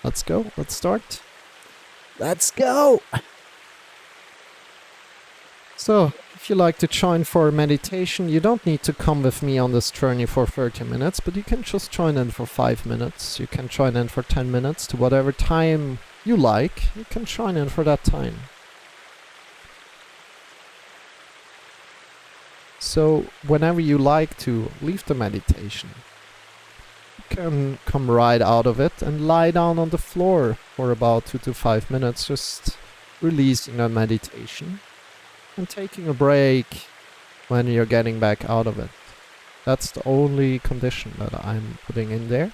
Let's go. Let's start. Let's go! So, if you like to join for meditation, you don't need to come with me on this journey for 30 minutes, but you can just join in for 5 minutes. You can join in for 10 minutes to whatever time you like. You can join in for that time. So, whenever you like to leave the meditation, you can come right out of it and lie down on the floor for about 2 to 5 minutes, just releasing that meditation and taking a break when you're getting back out of it. That's the only condition that I'm putting in there.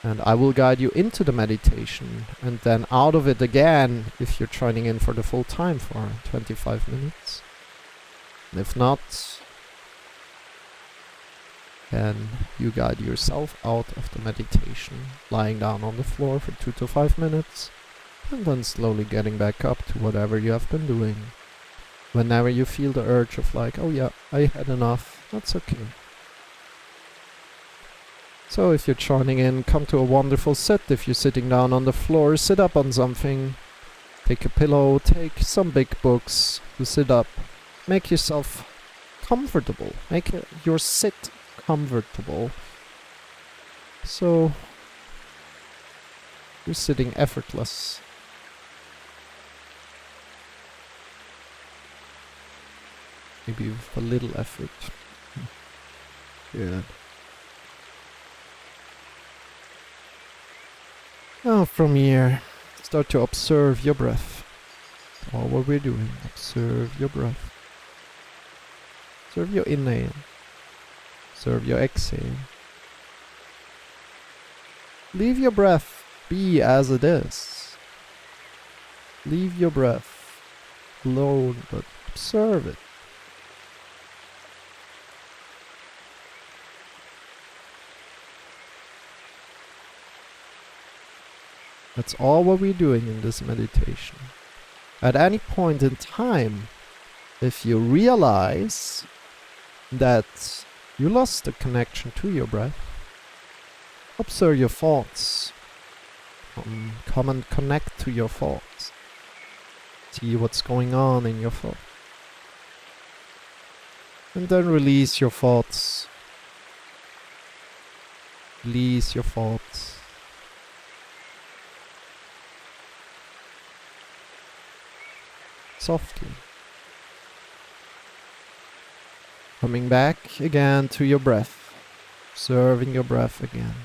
And I will guide you into the meditation and then out of it again if you're joining in for the full time for 25 minutes. And if not, then you guide yourself out of the meditation, lying down on the floor for 2 to 5 minutes, and then slowly getting back up to whatever you have been doing. Whenever you feel the urge of like, oh yeah, I had enough, that's okay. So if you're joining in, come to a wonderful sit. If you're sitting down on the floor, sit up on something. Take a pillow, take some big books to sit up. Make yourself comfortable. Make your sit comfortable. So you're sitting effortless. Maybe with a little effort. Good. Now from here, start to observe your breath. All what we're doing. Observe your breath. Observe your inhale. Observe your exhale. Leave your breath be as it is. Leave your breath alone, but observe it. That's all what we're doing in this meditation. At any point in time, if you realize that you lost the connection to your breath, observe your thoughts. Come and connect to your thoughts. See what's going on in your thoughts. And then release your thoughts. Release your thoughts. Softly. Coming back again to your breath. Observing your breath again.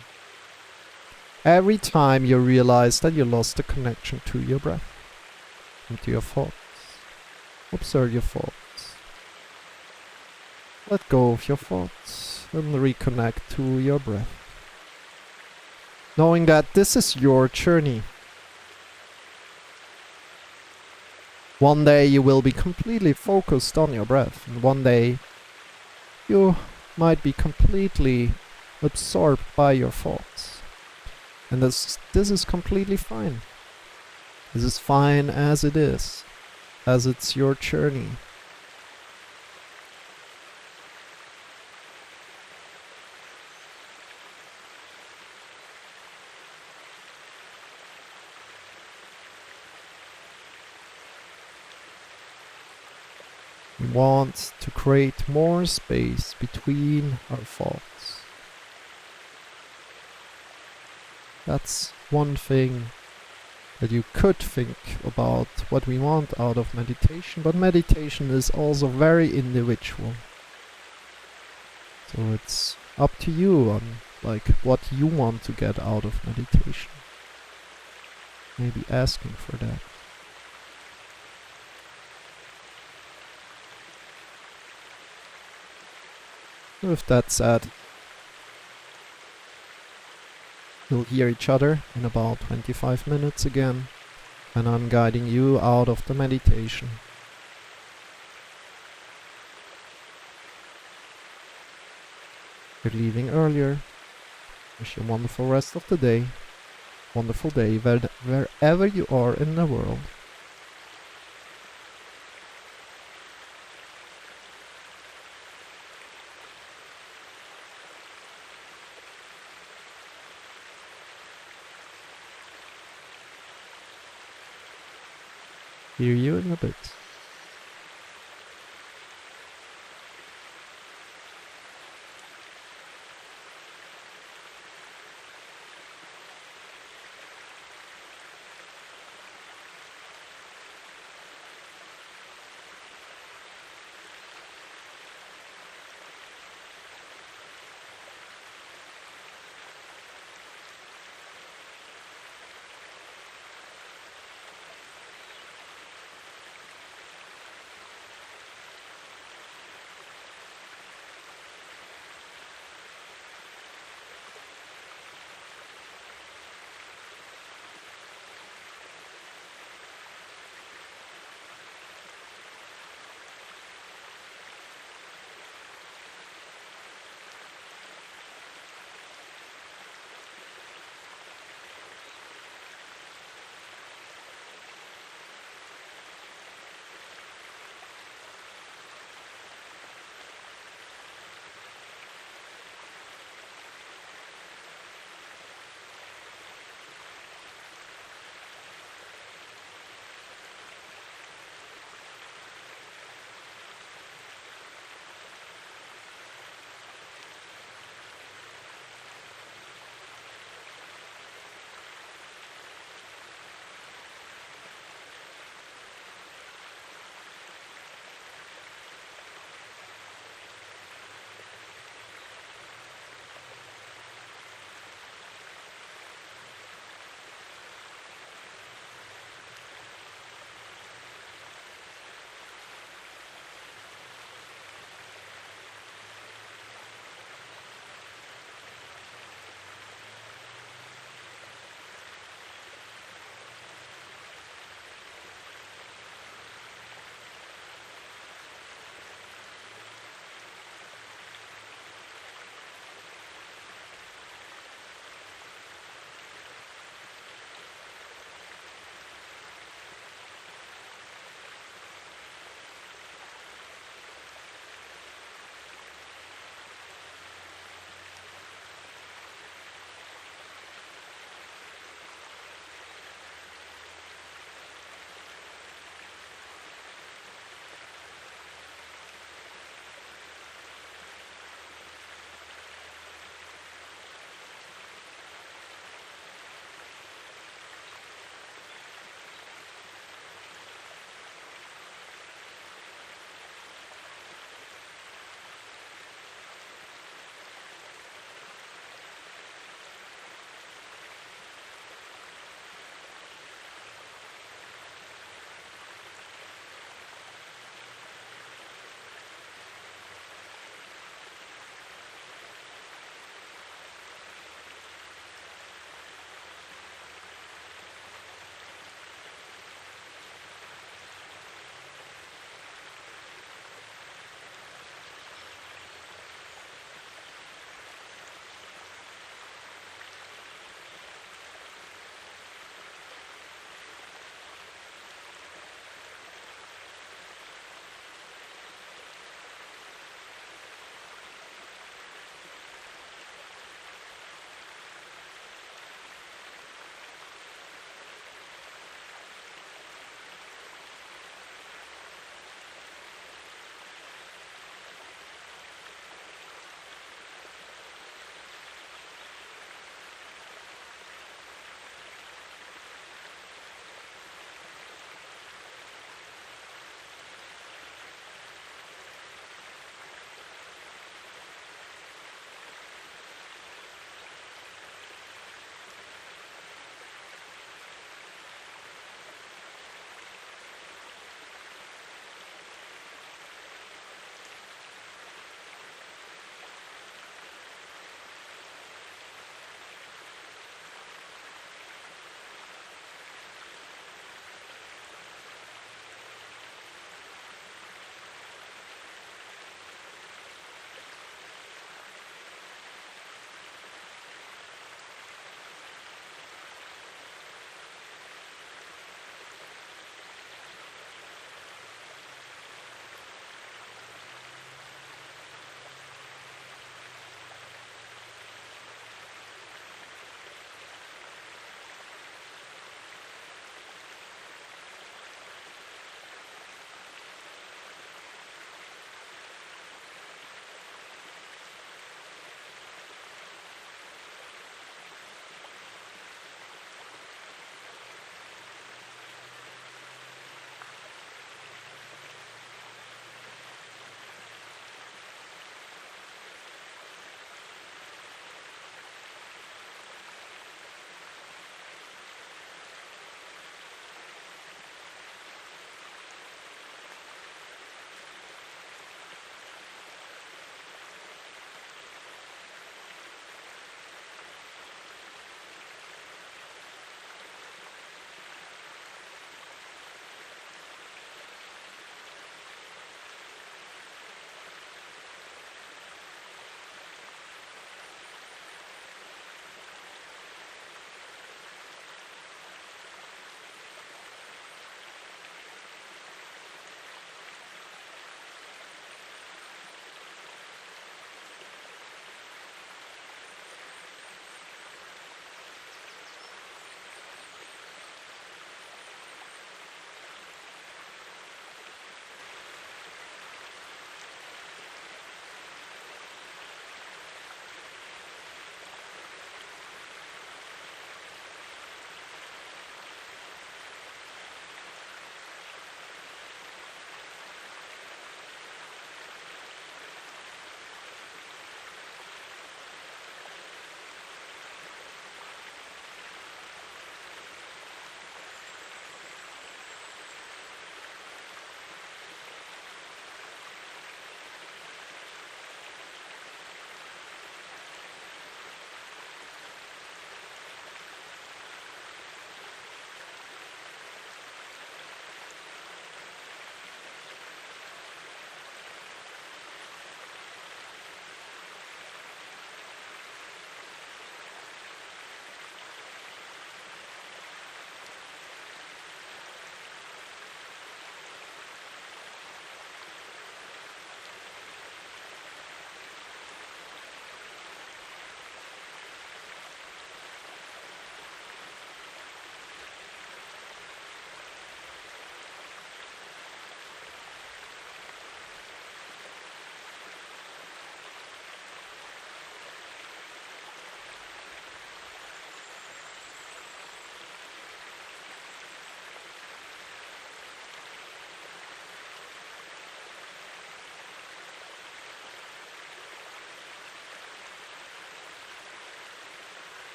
Every time you realize that you lost the connection to your breath and to your thoughts, observe your thoughts. Let go of your thoughts and reconnect to your breath. Knowing that this is your journey. One day you will be completely focused on your breath, and one day you might be completely absorbed by your thoughts. And this is completely fine. This is fine as it is, as it's your journey. We want to create more space between our thoughts. That's one thing that you could think about what we want out of meditation, but meditation is also very individual. So it's up to you on what you want to get out of meditation. Maybe asking for that. With that said, we'll hear each other in about 25 minutes again, and I'm guiding you out of the meditation. If you're leaving earlier, wish you a wonderful rest of the day, wonderful day wherever you are in the world. Hear you in a bit.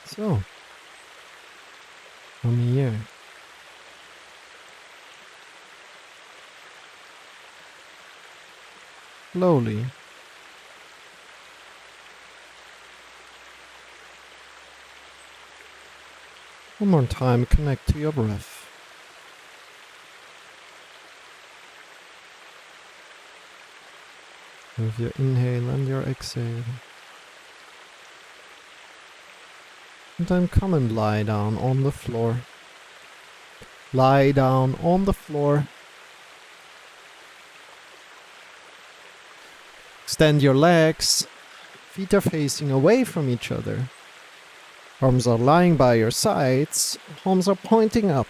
So, from here, slowly, one more time, connect to your breath. With your inhale and your exhale. And then come and lie down on the floor. Lie down on the floor. Extend your legs. Feet are facing away from each other. Arms are lying by your sides. Palms are pointing up.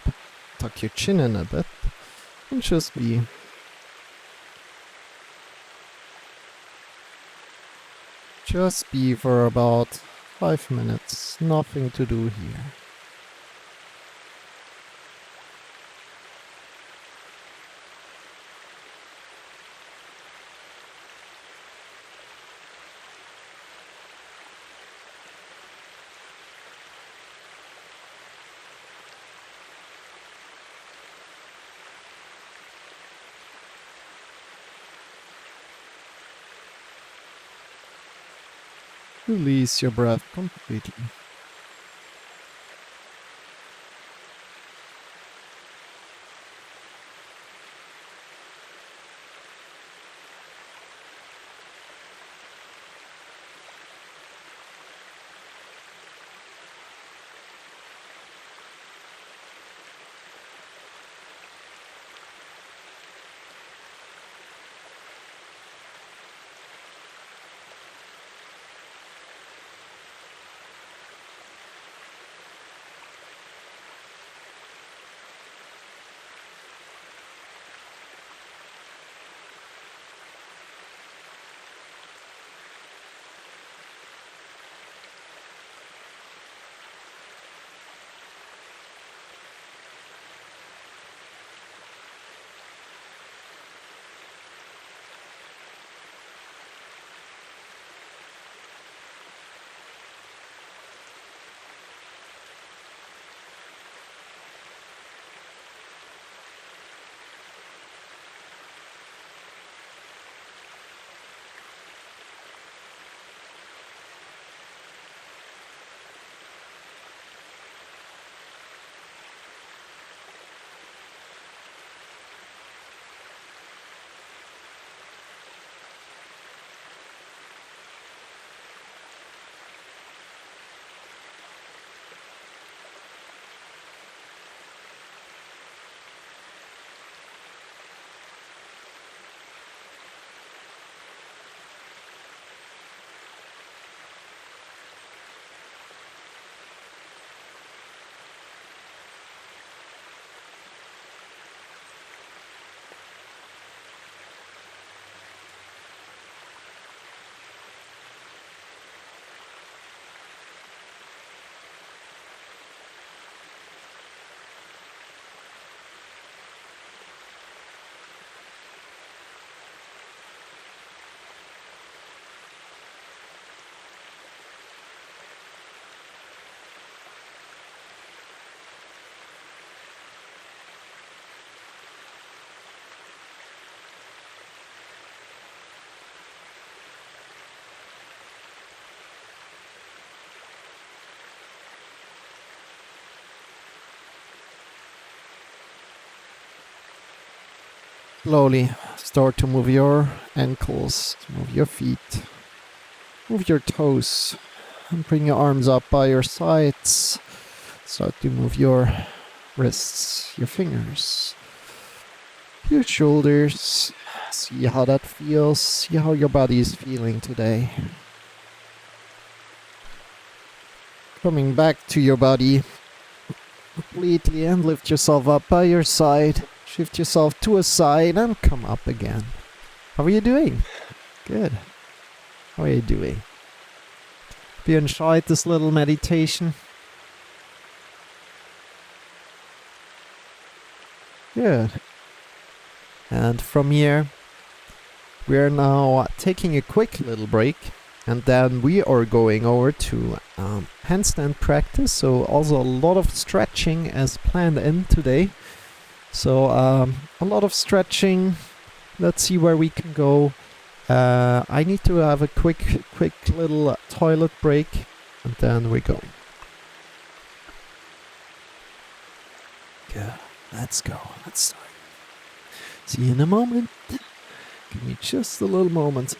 Tuck your chin in a bit. And just be. Just be for about 5 minutes. Nothing to do here. Release your breath completely. Slowly start to move your ankles, move your feet, move your toes, and bring your arms up by your sides. Start to move your wrists, your fingers, your shoulders. See how that feels, see how your body is feeling today. Coming back to your body completely and lift yourself up by your side. Shift yourself to a side and come up again. How are you doing? Good. How are you doing? Have you enjoyed this little meditation? Good. And from here, we're now taking a quick little break. And then we are going over to handstand practice. So also a lot of stretching as planned in today. So a lot of stretching. Let's see where we can go. I need to have a quick little toilet break, and then we go. Yeah, let's go. Let's start. See you in a moment. Give me just a little moment.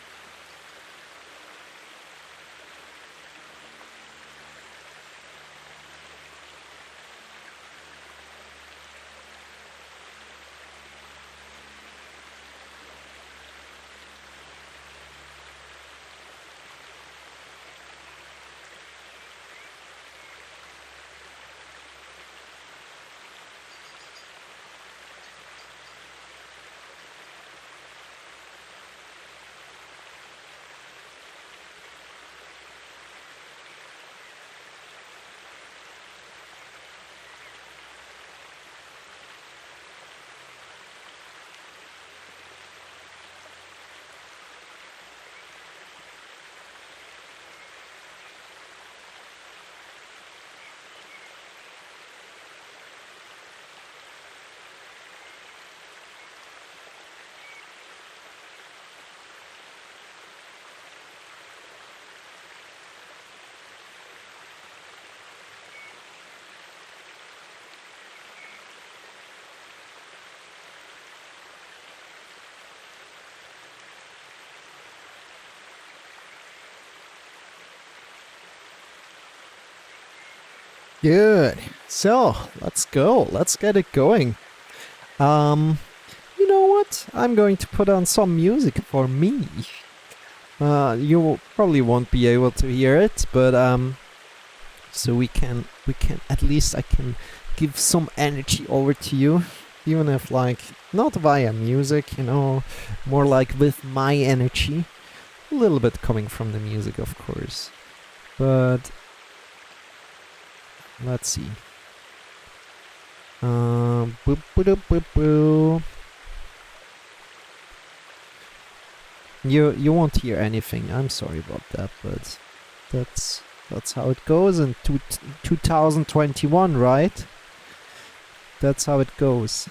Good. So let's go. Let's get it going. You know what? I'm going to put on some music for me. You probably won't be able to hear it, but so we can at least I can give some energy over to you, even if like not via music, more like with my energy, a little bit coming from the music, of course, but. Let's see. Boop, boop, boop, boop. You won't hear anything. I'm sorry about that, but that's how it goes in 2021, right? That's how it goes.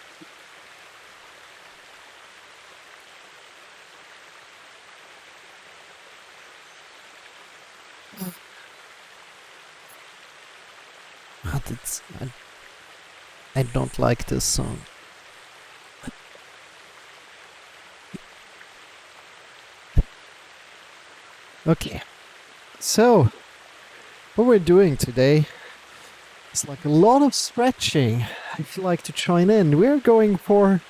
But I don't like this song. Okay, so what we're doing today is like a lot of stretching. If you like to join in, we're going for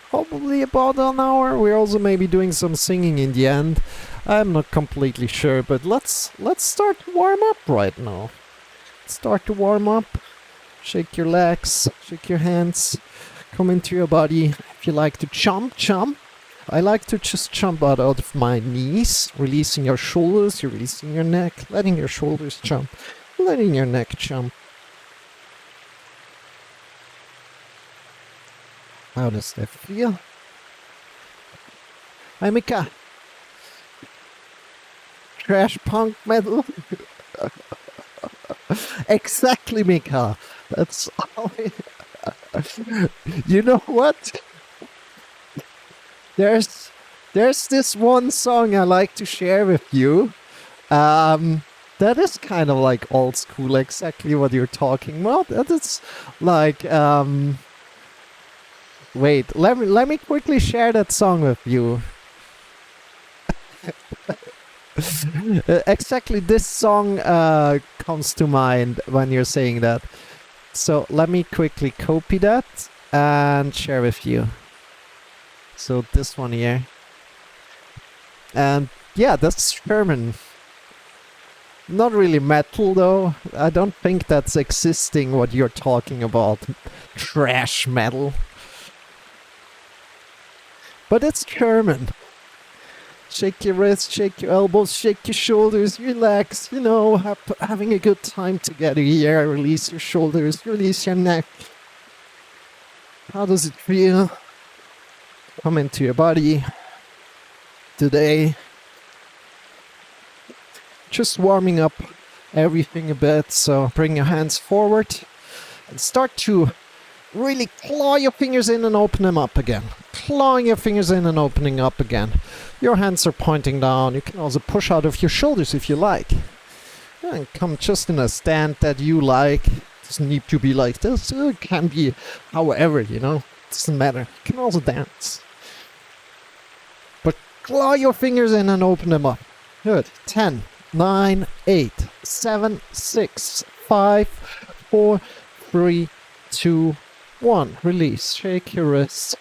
probably about an hour. We're also maybe doing some singing in the end. I'm not completely sure, but let's start to warm up right now. Start to warm up. Shake your legs, shake your hands, come into your body. If you like to jump. I like to just jump out of my knees, releasing your shoulders, you're releasing your neck, letting your shoulders jump, letting your neck jump. How does that feel? Hi, Mika. Trash punk metal. Exactly, Mika. That's all. You know what? There's this one song I like to share with you. That is kind of like old school, exactly what you're talking about. That is like wait, let me quickly share that song with you. Exactly this song comes to mind when you're saying that. So let me quickly copy that and share with you. So this one here. And yeah, that's German. Not really metal though. I don't think that's existing what you're talking about. Trash metal. But it's German. Shake your wrists, shake your elbows, shake your shoulders, relax, having a good time together here. Release your shoulders, release your neck. How does it feel? Come into your body today. Just warming up everything a bit. So bring your hands forward and start to really claw your fingers in and open them up again. Clawing your fingers in and opening up again. Your hands are pointing down. You can also push out of your shoulders if you like. And come just in a stand that you like. Doesn't need to be like this. It can be however, you know. Doesn't matter. You can also dance. But claw your fingers in and open them up. Good. 10, 9, 8, 7, 6, 5, 4, 3, 2, 1. Release. Shake your wrists.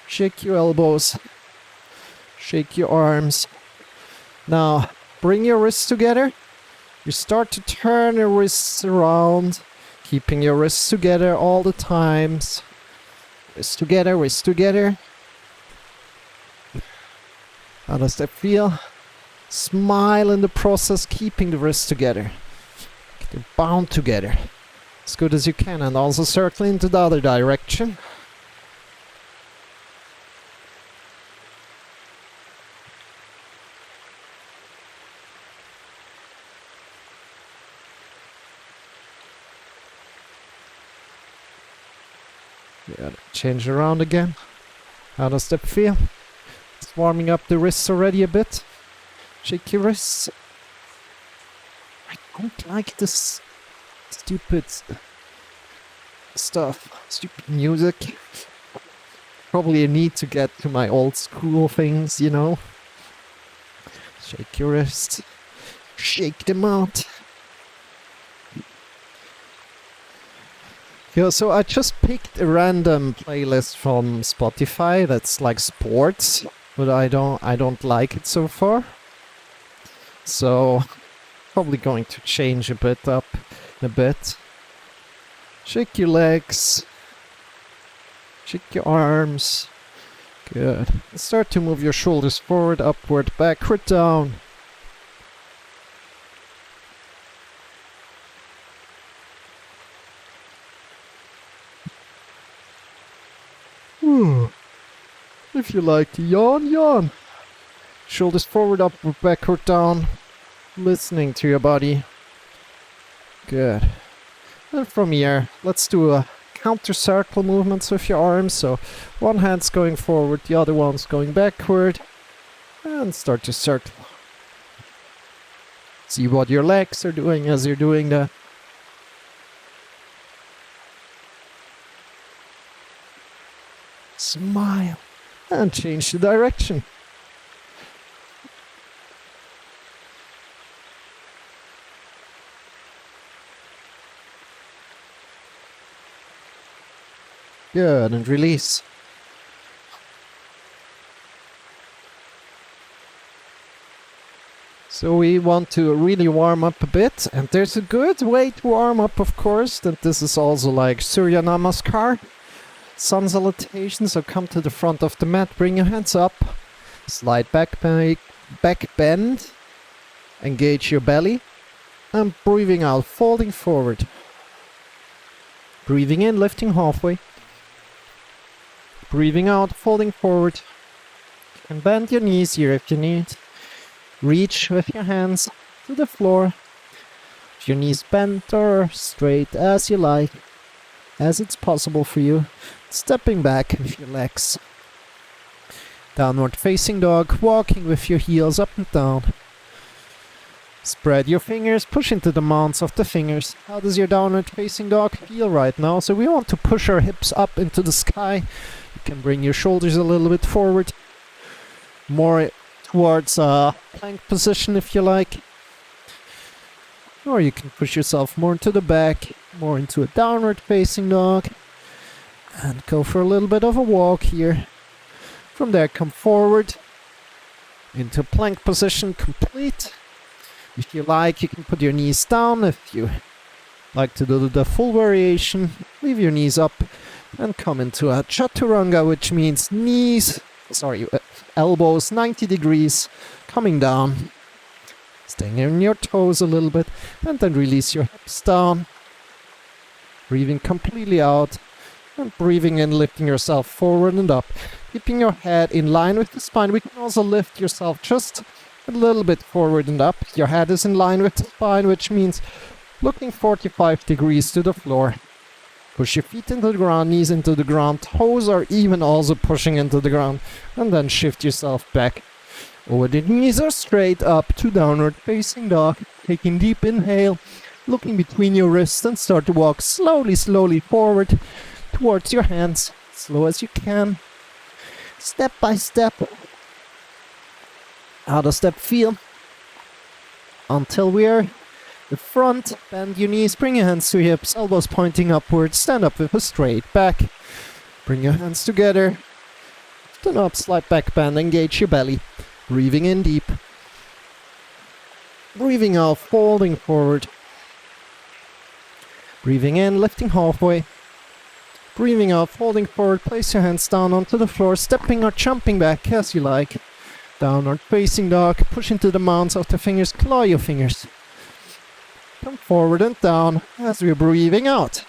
Shake your elbows. Shake your arms. Now, bring your wrists together. You start to turn your wrists around, keeping your wrists together all the times. Wrists together, wrists together. How does that feel? Smile in the process, keeping the wrists together. They're bound together as good as you can, and also circle into the other direction. Yeah, change around again. How does that feel? It's warming up the wrists already a bit. Shake your wrists. I don't like this stupid stuff. Stupid music. Probably I need to get to my old school things, you know. Shake your wrists. Shake them out. Yeah, so I just picked a random playlist from Spotify that's like sports, but I don't like it so far. So probably going to change a bit. Shake your legs. Shake your arms. Good. Start to move your shoulders forward, upward, backward, down. If you like to yawn, yawn. Shoulders forward, upward, backward, down. Listening to your body. Good. And from here, let's do a counter circle movements with your arms. So one hand's going forward, the other one's going backward. And start to circle. See what your legs are doing as you're doing that. Smile. And change the direction. Good, and release. So we want to really warm up a bit, and there's a good way to warm up, of course, and this is also like Surya Namaskar. Sun salutation, so come to the front of the mat, bring your hands up, slide back bend, engage your belly, and breathing out, folding forward. Breathing in, lifting halfway. Breathing out, folding forward. And bend your knees here if you need. Reach with your hands to the floor. If your knees bent or straight as you like, as it's possible for you. Stepping back with your legs. Downward facing dog, walking with your heels up and down. Spread your fingers, push into the mounds of the fingers. How does your downward facing dog feel right now? So we want to push our hips up into the sky. You can bring your shoulders a little bit forward. More towards a plank position if you like. Or you can push yourself more into the back, more into a downward facing dog. And go for a little bit of a walk here. From there, come forward into plank position, complete. If you like, you can put your knees down. If you like to do the full variation, leave your knees up and come into a chaturanga, which means elbows 90 degrees, coming down, staying in your toes a little bit, and then release your hips down. Breathing completely out. And breathing in, lifting yourself forward and up. Keeping your head in line with the spine. We can also lift yourself just a little bit forward and up. Your head is in line with the spine, which means looking 45 degrees to the floor. Push your feet into the ground, knees into the ground, toes are even also pushing into the ground, and then shift yourself back. Over the knees are straight up to downward facing dog. Taking deep inhale, looking between your wrists, and start to walk slowly forward towards your hands, slow as you can. Step by step. How does that feel? Until we're the front, bend your knees, bring your hands to your hips, elbows pointing upwards, stand up with a straight back. Bring your hands together. Turn up, slight back bend, engage your belly. Breathing in deep. Breathing out, folding forward. Breathing in, lifting halfway. Breathing out, folding forward, place your hands down onto the floor, stepping or jumping back as you like. Downward facing dog, push into the mounds of the fingers, claw your fingers. Come forward and down as we're breathing out.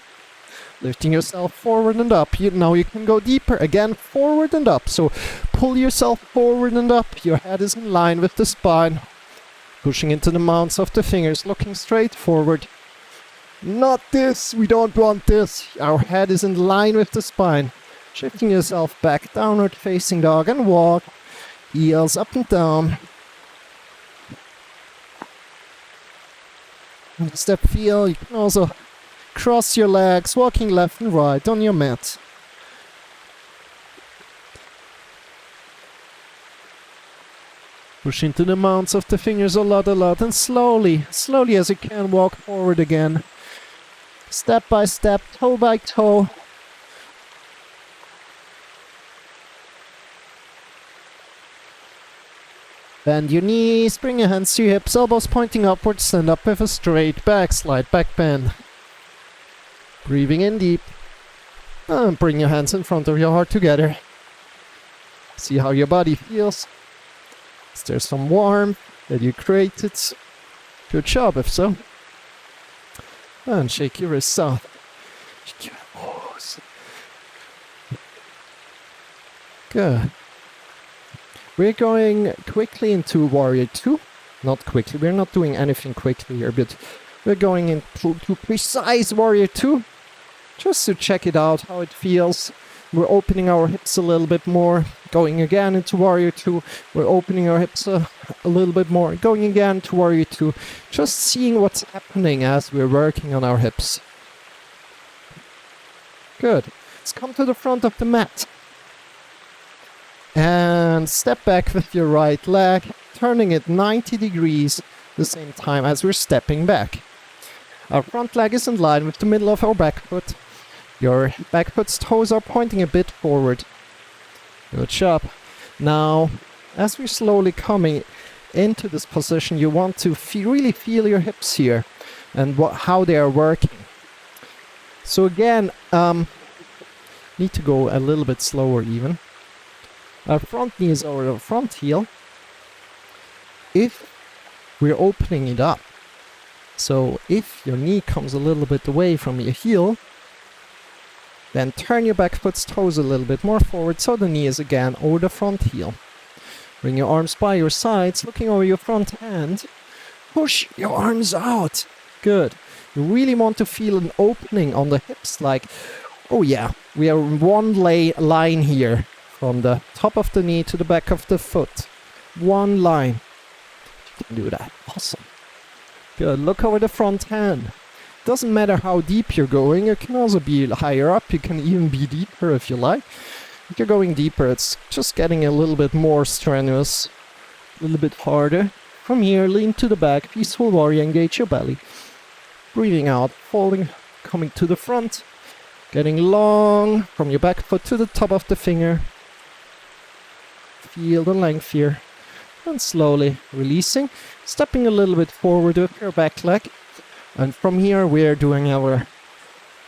Lifting yourself forward and up. Now you can go deeper, again forward and up. So pull yourself forward and up, your head is in line with the spine. Pushing into the mounds of the fingers, looking straight forward. Not this, we don't want this. Our head is in line with the spine. Shifting yourself back, downward facing dog, and walk. Heels up and down. How does that feel? You can also cross your legs, walking left and right on your mat. Push into the mounds of the fingers a lot, and slowly as you can, walk forward again. Step by step, toe by toe. Bend your knees, bring your hands to your hips, elbows pointing upwards, stand up with a straight back, slight back bend. Breathing in deep. And bring your hands in front of your heart together. See how your body feels. Is there some warmth that you created? Good job if so. And shake your wrists out. Shake your elbows. Good. We're going quickly into Warrior 2. Not quickly, we're not doing anything quickly here, but we're going into precise Warrior 2. Just to check it out, how it feels. We're opening our hips a little bit more. Going again into Warrior 2. We're opening our hips a little bit more. Going again to Warrior 2. Just seeing what's happening as we're working on our hips. Good. Let's come to the front of the mat. And step back with your right leg, turning it 90 degrees the same time as we're stepping back. Our front leg is in line with the middle of our back foot. Your back foot's toes are pointing a bit forward. Good job. Now, as we're slowly coming into this position, you want to really feel your hips here and how they are working. So again, need to go a little bit slower even. Our front knee is over the front heel. If we're opening it up, so if your knee comes a little bit away from your heel, then turn your back foot's toes a little bit more forward so the knee is again over the front heel. Bring your arms by your sides, looking over your front hand. Push your arms out. Good. You really want to feel an opening on the hips, like, oh yeah, we are one line here. From the top of the knee to the back of the foot. One line. You can do that. Awesome. Good. Look over the front hand. Doesn't matter how deep you're going. You can also be higher up. You can even be deeper if you like. If you're going deeper, it's just getting a little bit more strenuous. A little bit harder. From here, lean to the back. Peaceful warrior. Engage your belly. Breathing out. Folding. Coming to the front. Getting long from your back foot to the top of the finger. Feel the length here. And slowly releasing. Stepping a little bit forward with your back leg. And from here we're doing our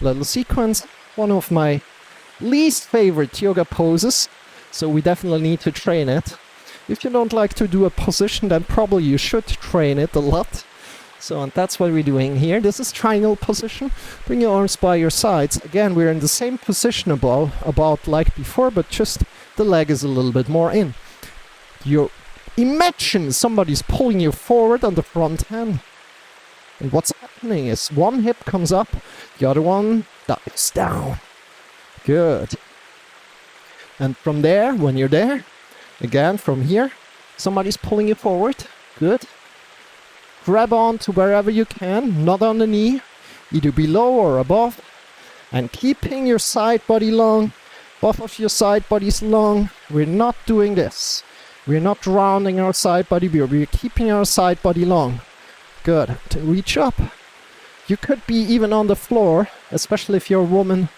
little sequence. One of my least favorite yoga poses. So we definitely need to train it. If you don't like to do a position, then probably you should train it a lot. So and that's what we're doing here. This is triangle position. Bring your arms by your sides. Again, we're in the same position about like before, but just the leg is a little bit more in. Your Imagine somebody's pulling you forward on the front hand. And what's happening is one hip comes up, the other one dives down. Good. And from there, when you're there, again from here, somebody's pulling you forward. Good. Grab on to wherever you can, not on the knee, either below or above. And keeping your side body long, both of your side bodies long. We're not doing this. We're not rounding our side body, we're keeping our side body long. Good. To reach up. You could be even on the floor, especially if you're a woman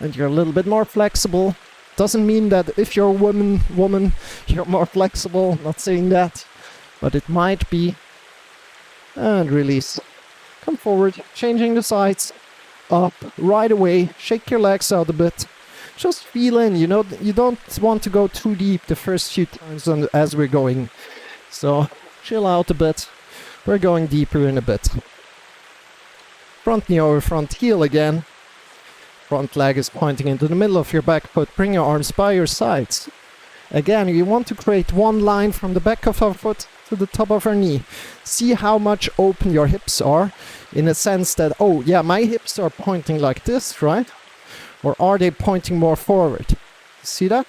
and you're a little bit more flexible. Doesn't mean that if you're a woman, you're more flexible. Not saying that, but it might be. And release. Come forward, changing the sides. Up, right away. Shake your legs out a bit. Just feel in, you know, you don't want to go too deep the first few times as we're going. So, chill out a bit. We're going deeper in a bit. Front knee over front heel again. Front leg is pointing into the middle of your back foot. Bring your arms by your sides. Again, you want to create one line from the back of our foot to the top of our knee. See how much open your hips are, in a sense that, oh yeah, my hips are pointing like this, right? Or are they pointing more forward? See that?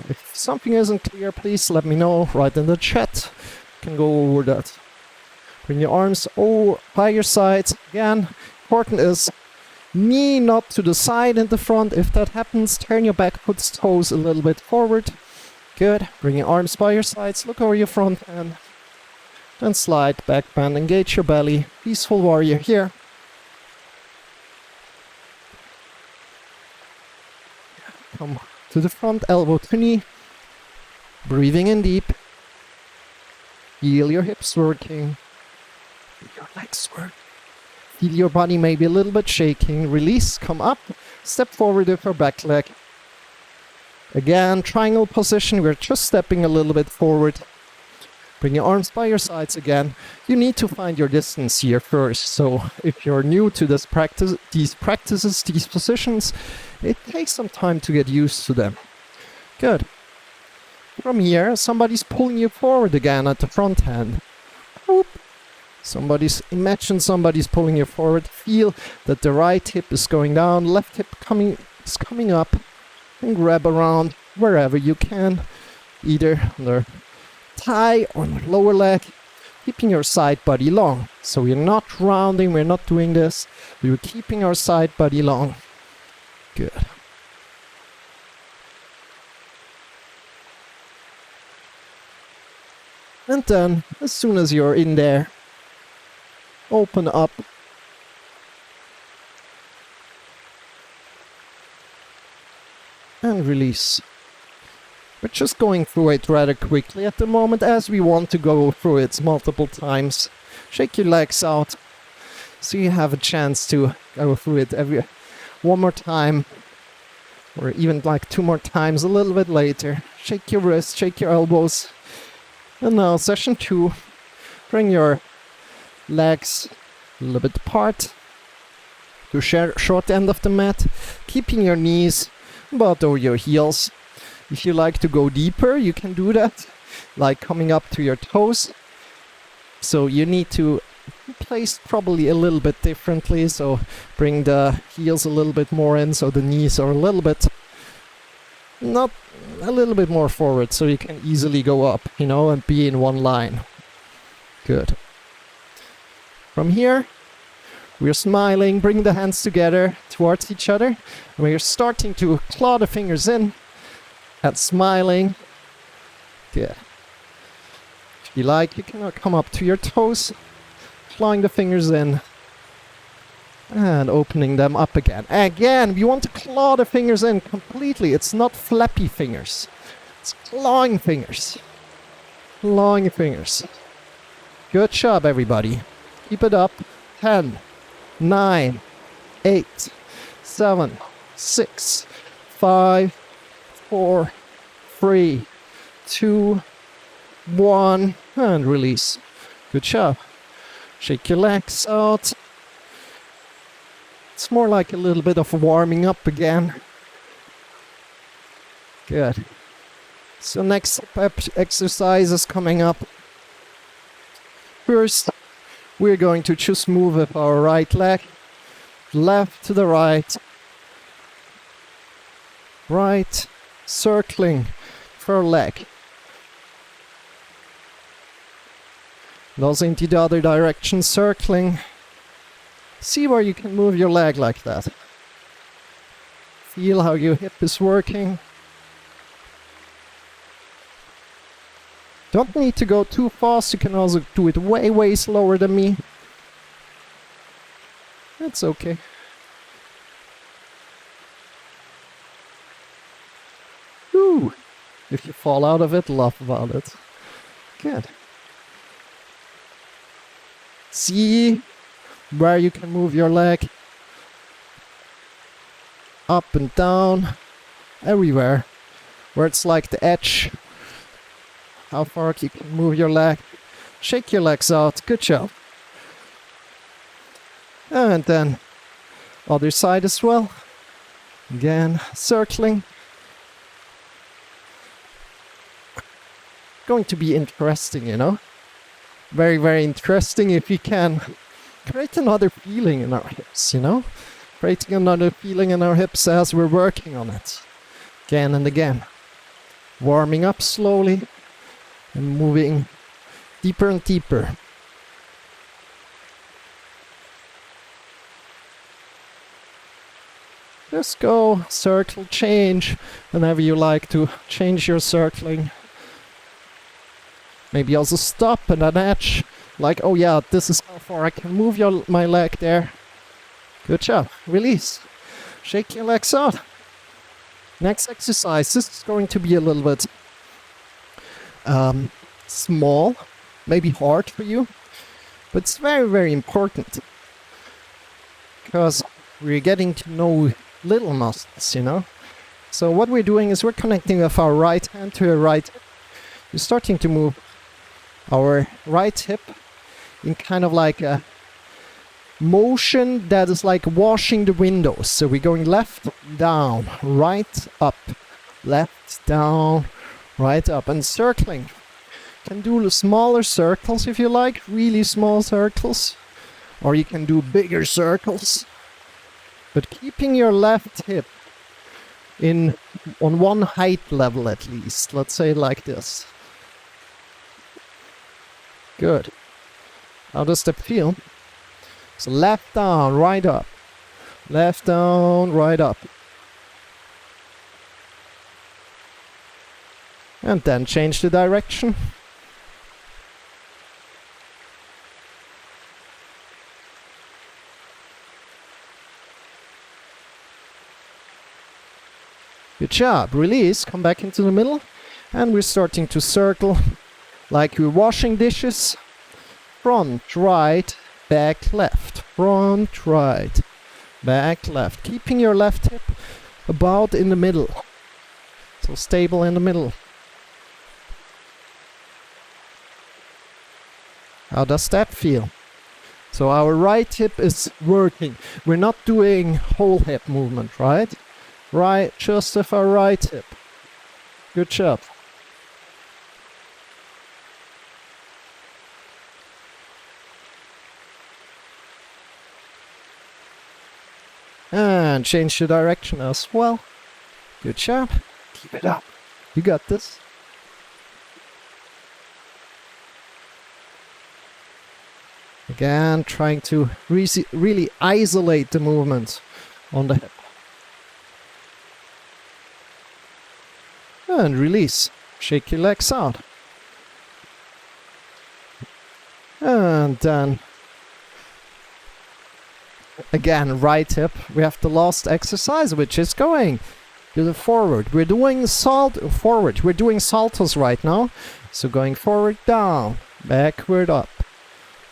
If something isn't clear, please let me know right in the chat. You can go over that. Bring your arms by your sides. Again, important is knee not to the side and the front. If that happens, turn your back foot's toes a little bit forward. Good. Bring your arms by your sides. Look over your front hand. Then slide, back bend, engage your belly. Peaceful warrior here. Come to the front, elbow to knee. Breathing in deep. Feel your hips working. Feel your legs work. Feel your body maybe a little bit shaking. Release, come up. Step forward with your back leg. Again, triangle position. We're just stepping a little bit forward. Bring your arms by your sides again. You need to find your distance here first. So if you're new to these practices, these positions, it takes some time to get used to them. Good. From here, somebody's pulling you forward again at the front hand. Whoop. Imagine somebody's pulling you forward. Feel that the right hip is going down, left hip is coming up, and grab around wherever you can, either on the thigh or on the lower leg, keeping your side body long. So we're not rounding, we're not doing this. We're keeping our side body long. Good. And then, as soon as you're in there, open up. And release. We're just going through it rather quickly at the moment, as we want to go through it multiple times. Shake your legs out so you have a chance to go through it one more time, or even like 2 more times a little bit later. Shake your wrists, shake your elbows. And now session 2, bring your legs a little bit apart to short end of the mat, keeping your knees about over your heels. If you like to go deeper, you can do that, like coming up to your toes. So you need to place probably a little bit differently, so bring the heels a little bit more in, so the knees are a little bit more forward, so you can easily go up, and be in one line. Good. From here, we're smiling, bring the hands together towards each other, and we're starting to claw the fingers in and smiling. Good. If you like, you can come up to your toes, clawing the fingers in, and opening them up again. Again, we want to claw the fingers in completely. It's not flappy fingers. It's clawing fingers. Clawing fingers. Good job, everybody. Keep it up. 10, 9, 8, 7, 6, 5, 4, 3, 2, 1, and release. Good job. Shake your legs out. It's more like a little bit of warming up again. Good. So next exercise is coming up. First, we're going to just move with our right leg, left to the right, right, circling for leg. And also into the other direction, circling. See where you can move your leg like that. Feel how your hip is working. Don't need to go too fast, you can also do it way slower than me. That's okay. Ooh, if you fall out of it, laugh about it. Good. See where you can move your leg. Up and down, everywhere. Where it's like the edge. How far you can move your leg. Shake your legs out. Good job. And then other side as well. Again, circling. Going to be interesting, you know. Very interesting if you can create another feeling in our hips, you know. Creating another feeling in our hips as we're working on it. Again and again. Warming up slowly. And moving deeper and deeper. Just go, circle, change, whenever you like to change your circling. Maybe also stop and an edge, like, oh yeah, this is how far I can move my leg there. Good job, release. Shake your legs out. Next exercise, this is going to be a little bit small, maybe hard for you, but it's very important because we're getting to know little muscles, you know. So what we're doing is we're connecting with our right hand to our right hip. We're starting to move our right hip in kind of like a motion that is like washing the windows. So we're going left, down, right, up, left, down, right, up, and circling. You can do smaller circles if you like, really small circles, or you can do bigger circles. But keeping your left hip on one height level at least. Let's say like this. Good. How does that feel? So left down, right up. Left down, right up. And then change the direction. Good job. Release. Come back into the middle. And we're starting to circle like we're washing dishes. Front, right, back, left. Front, right, back, left. Keeping your left hip about in the middle. So stable in the middle. How does that feel? So our right hip is working. We're not doing whole hip movement, right? Right, just with our right hip. Good job. And change the direction as well. Good job. Keep it up. You got this. Again, trying to really isolate the movement on the hip. And release. Shake your legs out. And then again, right hip. We have the last exercise, which is going to the forward. We're doing forward. We're doing saltos right now. So going forward, down, backward, up.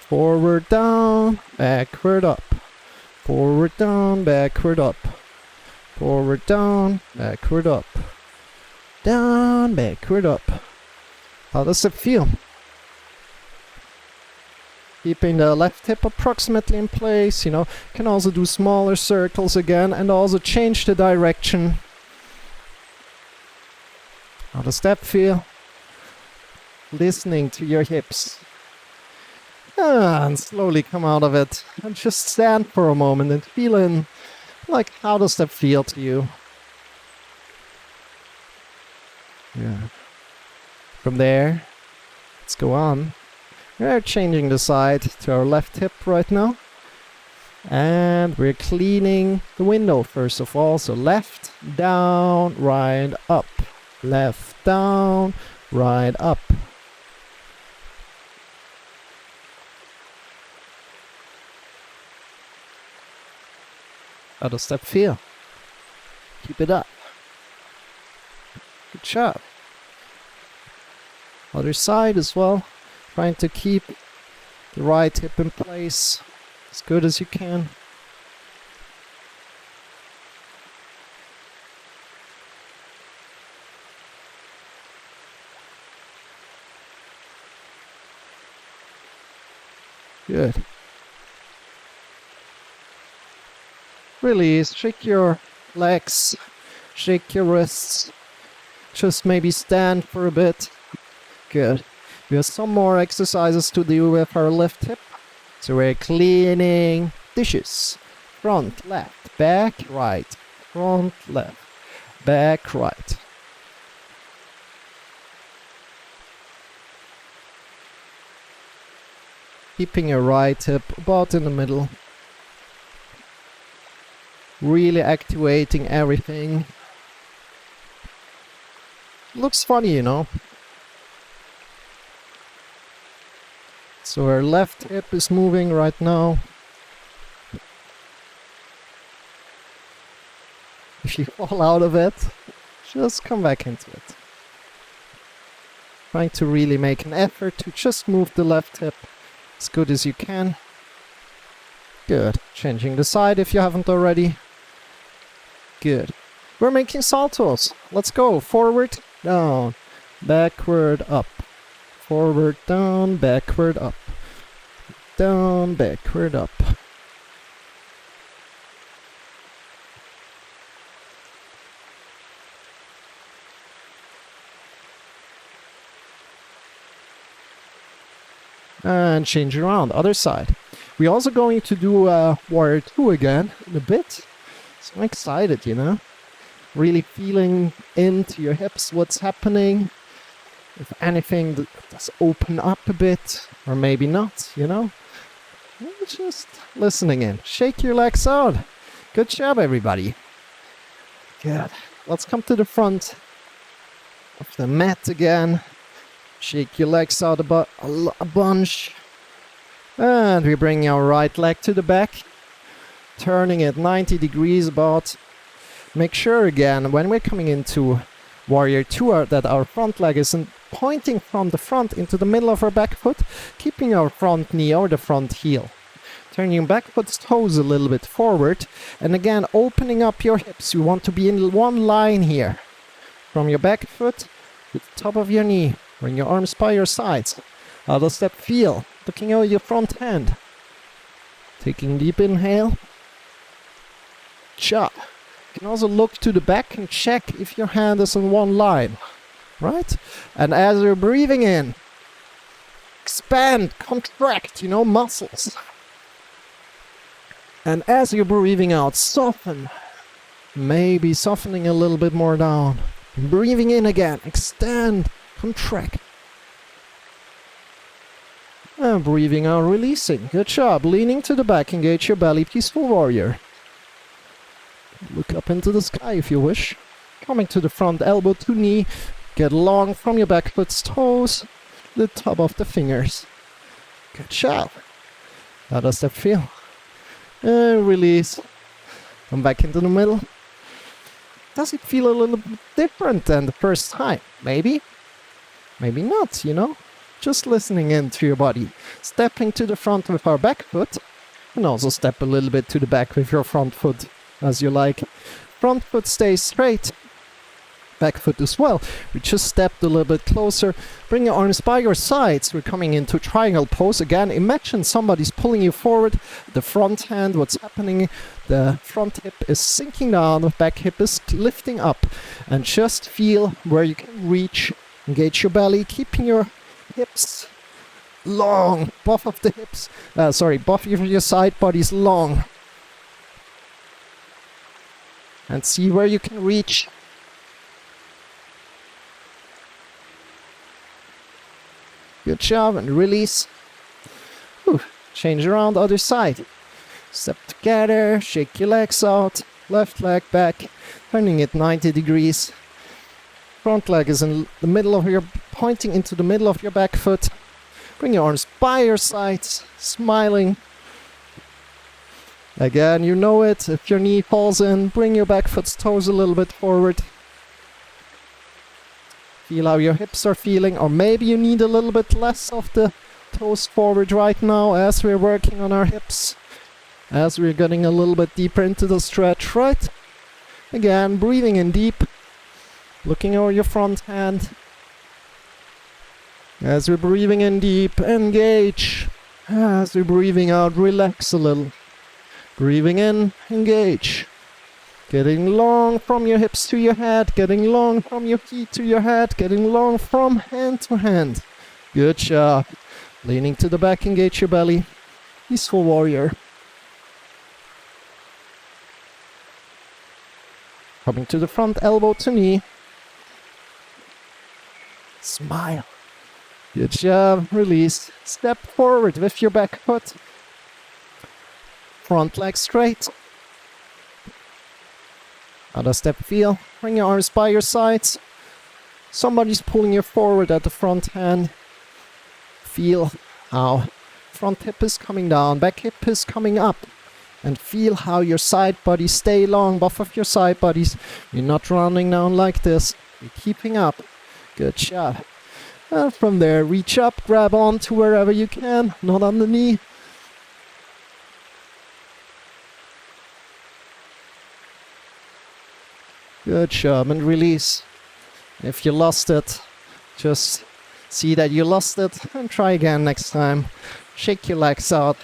Forward, down, backward, up. Forward, down, backward, up. Forward, down, backward, up. Down, backward, up. How does it feel? Keeping the left hip approximately in place, you know. Can also do smaller circles again and also change the direction. How does that feel? Listening to your hips. And slowly come out of it. And just stand for a moment and feel in, like, how does that feel to you? Yeah. From there, let's go on. We're changing the side to our left hip right now. And we're cleaning the window first of all. So left, down, right, up. Left, down, right, up. How does that feel? Keep it up. Good job. Other side as well. Trying to keep the right hip in place as good as you can. Good. Release, shake your legs, shake your wrists. Just maybe stand for a bit. Good. We have some more exercises to do with our left hip. So we're cleaning dishes. Front, left, back, right. Front, left, back, right. Keeping your right hip about in the middle. Really activating everything. Looks funny, you know. So our left hip is moving right now. If you fall out of it, just come back into it. Trying to really make an effort to just move the left hip as good as you can. Good. Changing the side if you haven't already. Good. We're making saltos. Let's go. Forward, down, backward, up. Forward, down, backward, up. Down, backward, up. And change it around, other side. We're also going to do Warrior 2 again in a bit. So I'm excited, you know. Really feeling into your hips, what's happening. If anything does open up a bit, or maybe not, you know. Just listening in. Shake your legs out. Good job, everybody. Good. Let's come to the front of the mat again. Shake your legs out a bunch. And we bring our right leg to the back. Turning it 90 degrees about. Make sure again, when we're coming into Warrior 2, that our front leg isn't pointing from the front into the middle of our back foot, keeping our front knee or the front heel. Turning your back foot's toes a little bit forward, and again opening up your hips. You want to be in one line here. From your back foot to the top of your knee. Bring your arms by your sides. How does that feel? Looking at your front hand. Taking a deep inhale. Chop. You can also look to the back and check if your hand is in one line. Right? And as you're breathing in, expand, contract, you know, muscles. And as you're breathing out, soften. Maybe softening a little bit more down. Breathing in again, extend, contract. And breathing out, releasing. Good job. Leaning to the back, engage your belly, peaceful warrior. Look up into the sky if you wish. Coming to the front, elbow to knee. Get long from your back foot's toes, the top of the fingers. Good job. How does that feel? And release. Come back into the middle. Does it feel a little bit different than the first time? Maybe. Maybe not, you know. Just listening into your body. Stepping to the front with our back foot. And also step a little bit to the back with your front foot, as you like. Front foot stays straight. back foot as well. We just stepped a little bit closer. Bring your arms by your sides. We're coming into triangle pose again. Imagine somebody's pulling you forward. The front hand, what's happening? The front hip is sinking down, the back hip is lifting up. And just feel where you can reach. Engage your belly, keeping your hips long. Both of the hips, both of your side bodies long. And see where you can reach. Good job, and release. Change around, other side. Step together, shake your legs out, left leg back, turning it 90 degrees. Front leg is in the middle of pointing into the middle of your back foot. Bring your arms by your sides, smiling. Again, you know it, if your knee falls in, bring your back foot's toes a little bit forward. Feel how your hips are feeling, or maybe you need a little bit less of the toes forward right now as we're working on our hips, as we're getting a little bit deeper into the stretch, right? Again, breathing in deep, looking over your front hand. As we're breathing in deep, engage. As we're breathing out, relax a little. Breathing in, engage. Getting long from your hips to your head, getting long from your feet to your head, getting long from hand to hand. Good job. Leaning to the back, engage your belly. Peaceful warrior. Coming to the front, elbow to knee. Smile. Good job. Release. Step forward with your back foot. Front leg straight. How does that feel? Bring your arms by your sides. Somebody's pulling you forward at the front hand. Feel how front hip is coming down, back hip is coming up. And feel how your side bodies stay long, both of your side bodies. You're not rounding down like this. You're keeping up. Good job. And from there, reach up, grab on to wherever you can, not on the knee. Good job, and release. If you lost it, just see that you lost it and try again next time. Shake your legs out,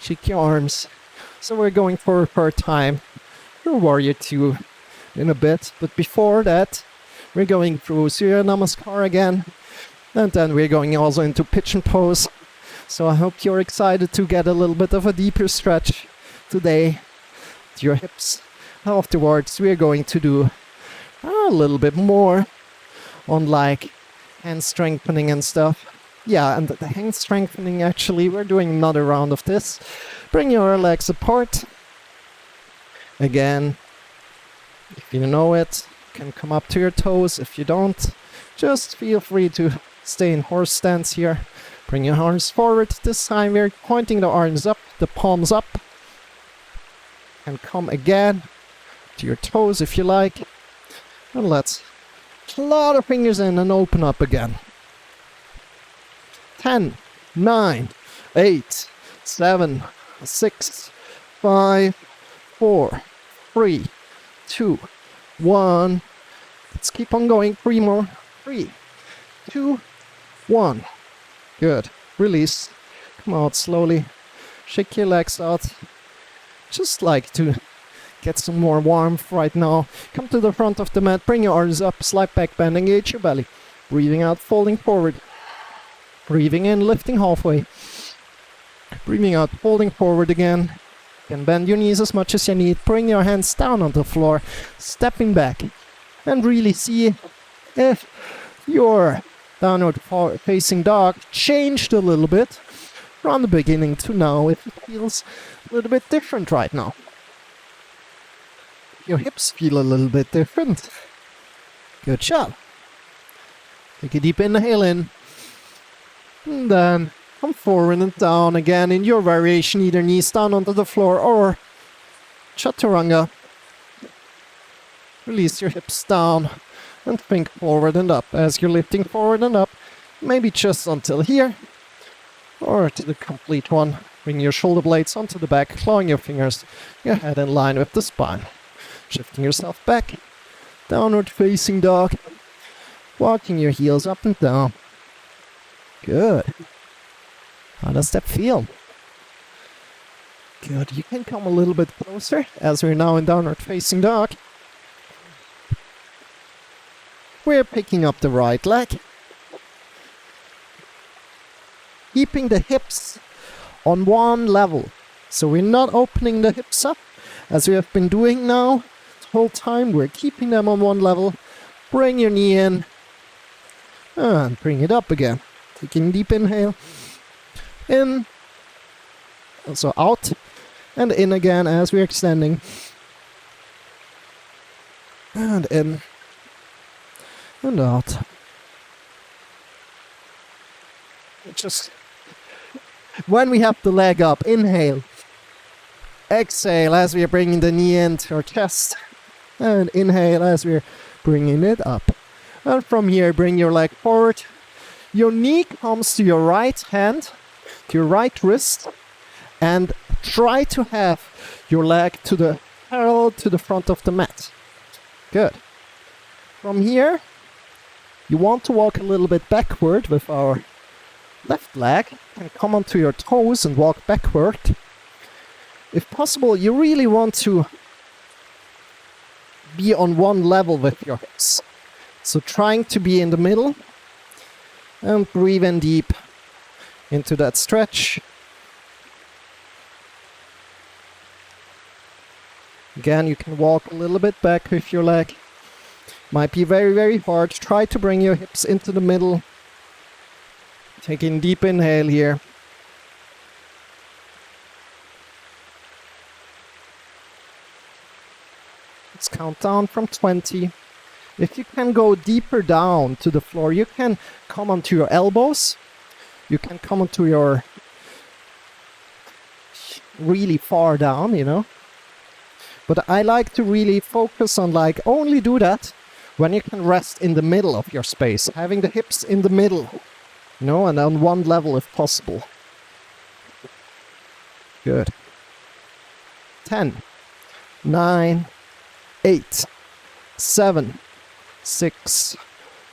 shake your arms. So we're going for a third time through Warrior 2 in a bit, but before that, we're going through Surya Namaskar again, and then we're going also into pigeon pose. So I hope you're excited to get a little bit of a deeper stretch today to your hips. Afterwards, we're going to do a little bit more on like hand strengthening and stuff. Yeah, and the hand strengthening, actually, we're doing another round of this. Bring your legs apart. Again, if you know it, you can come up to your toes. If you don't, just feel free to stay in horse stance here. Bring your arms forward. This time we're pointing the arms up, the palms up. And come again to your toes if you like. And let's claw the fingers in and open up again. 10, 9, 8, 7, 6, 5, 4, 3, 2, 1. Let's keep on going. 3 more. 3, 2, 1. Good. Release. Come out slowly. Shake your legs out. Just like to get some more warmth right now. Come to the front of the mat. Bring your arms up. Slide back, bend, engage your belly. Breathing out, folding forward. Breathing in, lifting halfway. Breathing out, folding forward again. You can bend your knees as much as you need. Bring your hands down on the floor. Stepping back. And really see if your downward facing dog changed a little bit from the beginning to now. If it feels a little bit different right now. Your hips feel a little bit different. Good job. Take a deep inhale in. And then come forward and down again in your variation, either knees down onto the floor or chaturanga. Release your hips down and think forward and up. As you're lifting forward and up, maybe just until here or to the complete one. Bring your shoulder blades onto the back, clawing your fingers, your head in line with the spine. Shifting yourself back, Downward facing dog. Walking your heels up and down. Good. How does that feel? Good. You can come a little bit closer as we're now in downward facing dog. We're picking up the right leg. Keeping the hips on one level. So we're not opening the hips up as we have been doing now. The whole time we're keeping them on one level. Bring your knee in. And bring it up again. Taking a deep inhale. In. Also out. And in again as we're extending. And in. And out. Just when we have the leg up, inhale. Exhale as we are bringing the knee into our chest. And inhale as we're bringing it up. And from here, bring your leg forward. Your knee comes to your right hand, to your right wrist. And try to have your leg to the parallel to the front of the mat. Good. From here, you want to walk a little bit backward with our left leg and come onto your toes and walk backward. If possible, you really want to be on one level with your hips. So trying to be in the middle and breathe in deep into that stretch. Again, you can walk a little bit back with your leg. Might be very, very hard. Try to bring your hips into the middle. Taking deep inhale here. Let's count down from 20. If you can go deeper down to the floor, you can come onto your elbows. You can come onto your really far down, you know. But I like to really focus on only do that when you can rest in the middle of your space. Having the hips in the middle. No, and on one level if possible. Good. 10, 9, 8, 7, 6,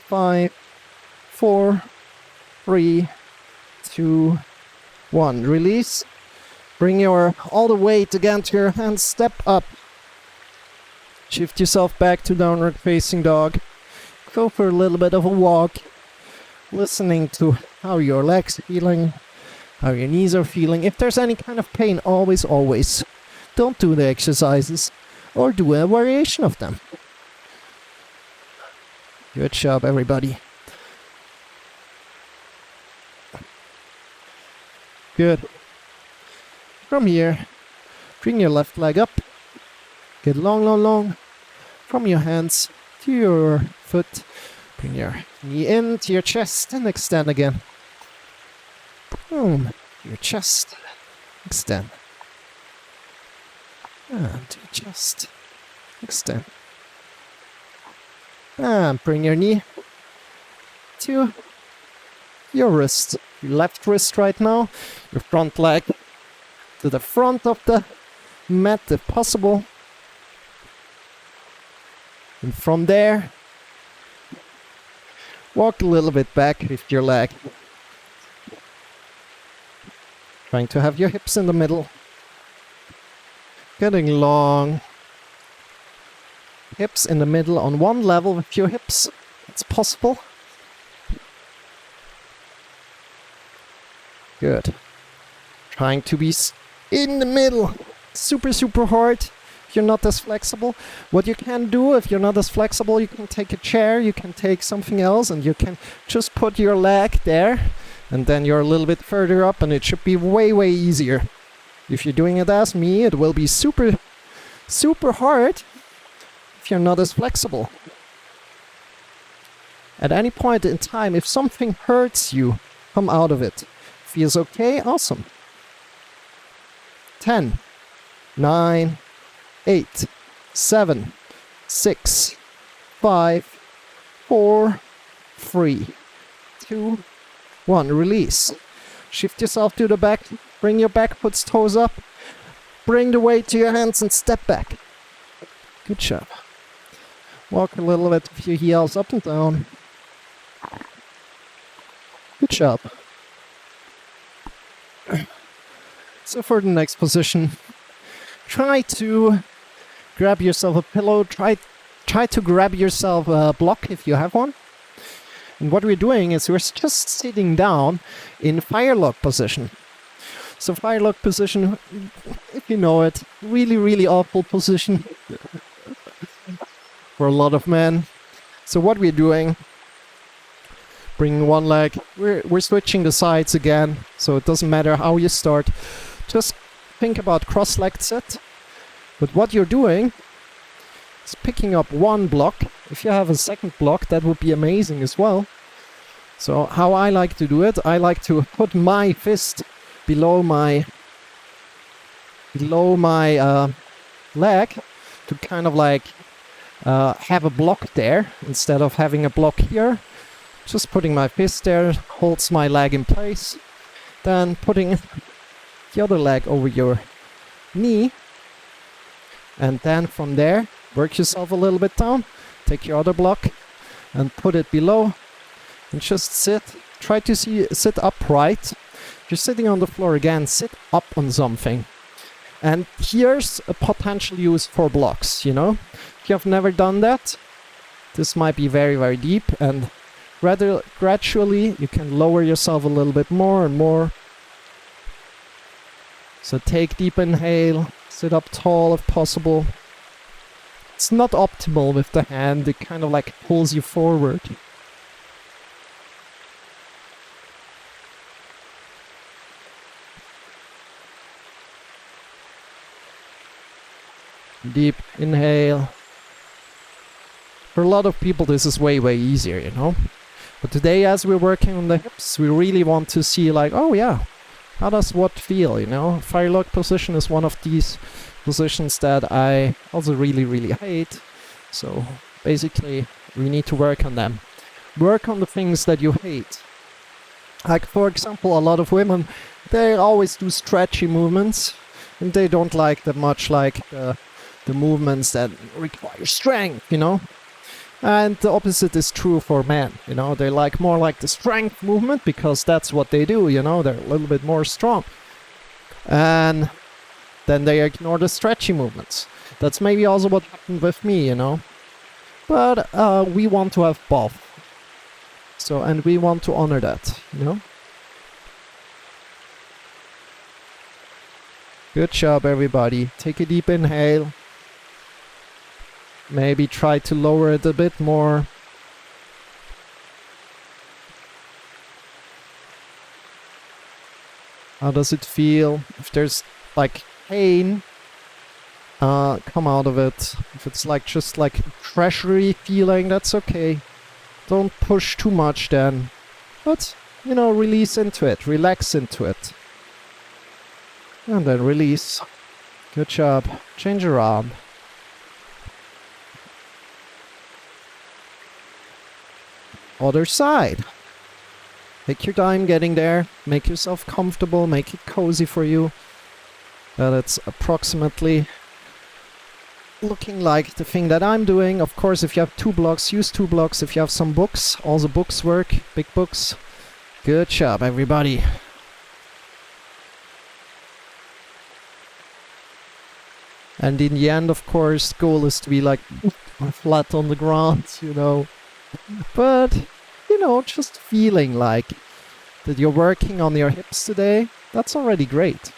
5, 4, 3, 2, 1. Release. Bring all the weight again to your hands. Step up. Shift yourself back to downward facing dog. Go for a little bit of a walk. Listening to how your legs are feeling, how your knees are feeling. If there's any kind of pain, always, don't do the exercises or do a variation of them. Good job, everybody. Good. From here, bring your left leg up. Get long. From your hands to your foot. Bring your knee into your chest and extend again. Boom. Your chest. Extend. And to your chest. Extend. And bring your knee to your wrist. Your left wrist right now. Your front leg to the front of the mat if possible. And from there, walk a little bit back with your leg. Trying to have your hips in the middle. Getting long. Hips in the middle on one level with your hips. It's possible. Good. Trying to be in the middle. Super hard. If you're not as flexible. What you can do if you're not as flexible, you can take a chair, you can take something else, and you can just put your leg there, and then you're a little bit further up, and it should be way easier. If you're doing it as me, it will be super hard if you're not as flexible. At any point in time, if something hurts you, come out of it. Feels okay? Awesome. 10, 9, 8, 7, 6, 5, 4, 3, 2, 1. Release. Shift yourself to the back. Bring your back foot toes up. Bring the weight to your hands and step back. Good job. Walk a little bit with your heels up and down. Good job. So for the next position, try to grab yourself a pillow. Try to grab yourself a block if you have one. And what we're doing is we're just sitting down in firelock position. So firelock position, if you know it, really, really awful position for a lot of men. So what we're doing, bringing one leg, we're switching the sides again, so it doesn't matter how you start. Just think about cross-legged sit. But what you're doing is picking up one block. If you have a second block, that would be amazing as well. So how I like to do it, I like to put my fist below my leg to kind of like have a block there instead of having a block here. Just putting my fist there holds my leg in place. Then putting the other leg over your knee. And then from there, work yourself a little bit down. Take your other block and put it below. And just sit. Try to sit upright. If you're sitting on the floor again, sit up on something. And here's a potential use for blocks, you know. If you have never done that, this might be very, very deep. And rather gradually, you can lower yourself a little bit more and more. So take deep inhale. Sit up tall if possible. It's not optimal with the hand. It kind of like pulls you forward. Deep inhale. For a lot of people this is way, way easier, you know. But today as we're working on the hips, we really want to see like, oh yeah, how does what feel, you know? Firelock position is one of these positions that I also really, really hate. So basically we need to work on them. Work on the things that you hate. Like for example, a lot of women, they always do stretchy movements and they don't like that much like the movements that require strength, you know. And the opposite is true for men, you know. They like more like the strength movement because that's what they do, you know. They're a little bit more strong. And then they ignore the stretchy movements. That's maybe also what happened with me, you know. But we want to have both. So, and we want to honor that, you know. Good job, everybody. Take a deep inhale. Maybe try to lower it a bit more. How does it feel? If there's like pain, come out of it. If it's like just like a pressury feeling, that's okay. Don't push too much then. But, you know, release into it. Relax into it. And then release. Good job. Change your arm. Other side. Take your time getting there. Make yourself comfortable. Make it cozy for you. That it's approximately looking like the thing that I'm doing. Of course, if you have 2 blocks, use 2 blocks. If you have some books, also books work. Big books. Good job, everybody. And in the end, of course, goal is to be like flat on the ground, you know. But, you know, just feeling like that you're working on your hips today, that's already great.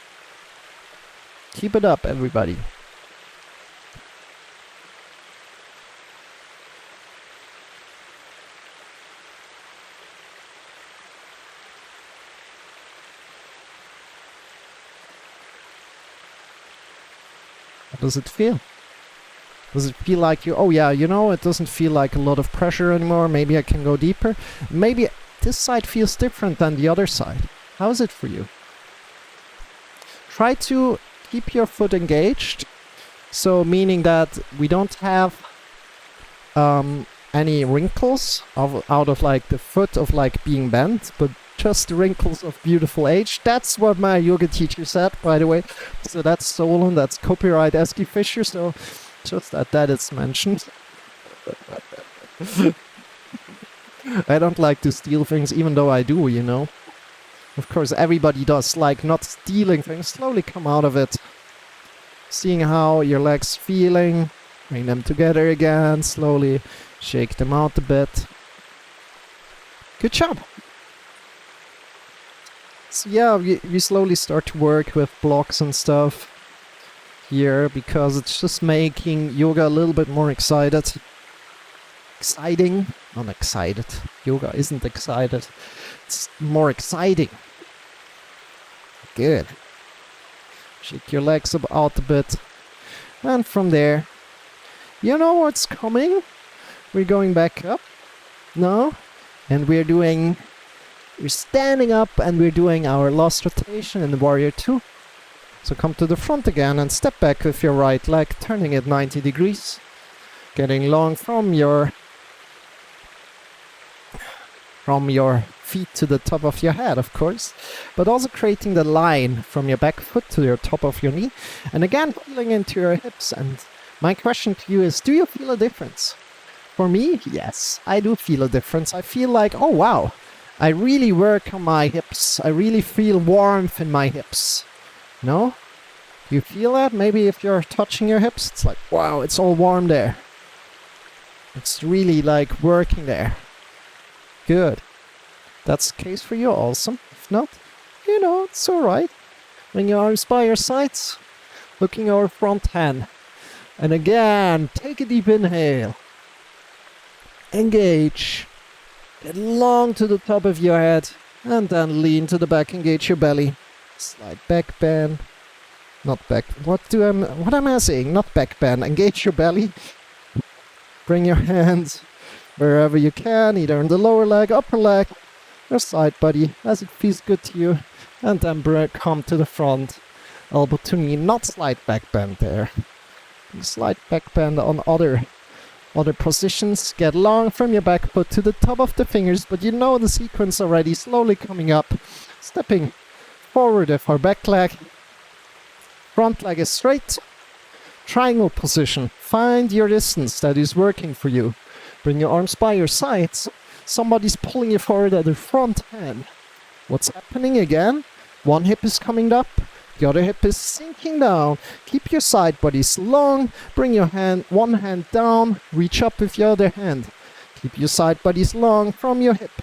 Keep it up, everybody. How does it feel? Does it feel like you, oh yeah, you know, it doesn't feel like a lot of pressure anymore. Maybe I can go deeper. Maybe this side feels different than the other side. How is it for you? Try to keep your foot engaged. So meaning that we don't have any wrinkles out of like the foot of like being bent, but just the wrinkles of beautiful age. That's what my yoga teacher said, by the way. So that's stolen, that's copyright Eski Fisher, so just that is mentioned. I don't like to steal things, even though I do, you know. Of course, everybody does, like not stealing things. Slowly come out of it. Seeing how your legs feeling. Bring them together again. Slowly shake them out a bit. Good job. So yeah, we slowly start to work with blocks and stuff here because it's just making yoga a little bit more exciting. Not excited. Yoga isn't excited. It's more exciting. Good. Shake your legs out a bit. And from there, you know what's coming? We're going back up. No? And we're standing up and we're doing our last rotation in the Warrior 2. So come to the front again and step back with your right leg, turning it 90 degrees. Getting long from your feet to the top of your head, of course, but also creating the line from your back foot to your top of your knee, and again feeling into your hips. And my question to you is, do you feel a difference? For me, yes, I do feel a difference. I feel like, oh wow, I really work on my hips. I really feel warmth in my hips. No? You feel that? Maybe if you're touching your hips, it's like, wow, it's all warm there. It's really like working there. Good. That's the case for you, awesome. If not, you know, it's alright. Bring your arms by your sides, looking over front hand. And again, take a deep inhale. Engage. Get long to the top of your head. And then lean to the back, engage your belly. Slight back bend. Not back. What am I saying? Not back bend. Engage your belly. Bring your hands wherever you can, either on the lower leg, upper leg, or side body, as it feels good to you. And then come to the front, elbow to knee, not slight back bend there. Slight back bend on other positions. Get long from your back foot to the top of the fingers, but you know the sequence already. Slowly coming up, stepping forward with our back leg. Front leg is straight. Triangle position. Find your distance that is working for you. Bring your arms by your sides. Somebody's pulling you forward at the front hand. What's happening again? One hip is coming up. The other hip is sinking down. Keep your side bodies long. Bring your one hand down. Reach up with your other hand. Keep your side bodies long from your hip.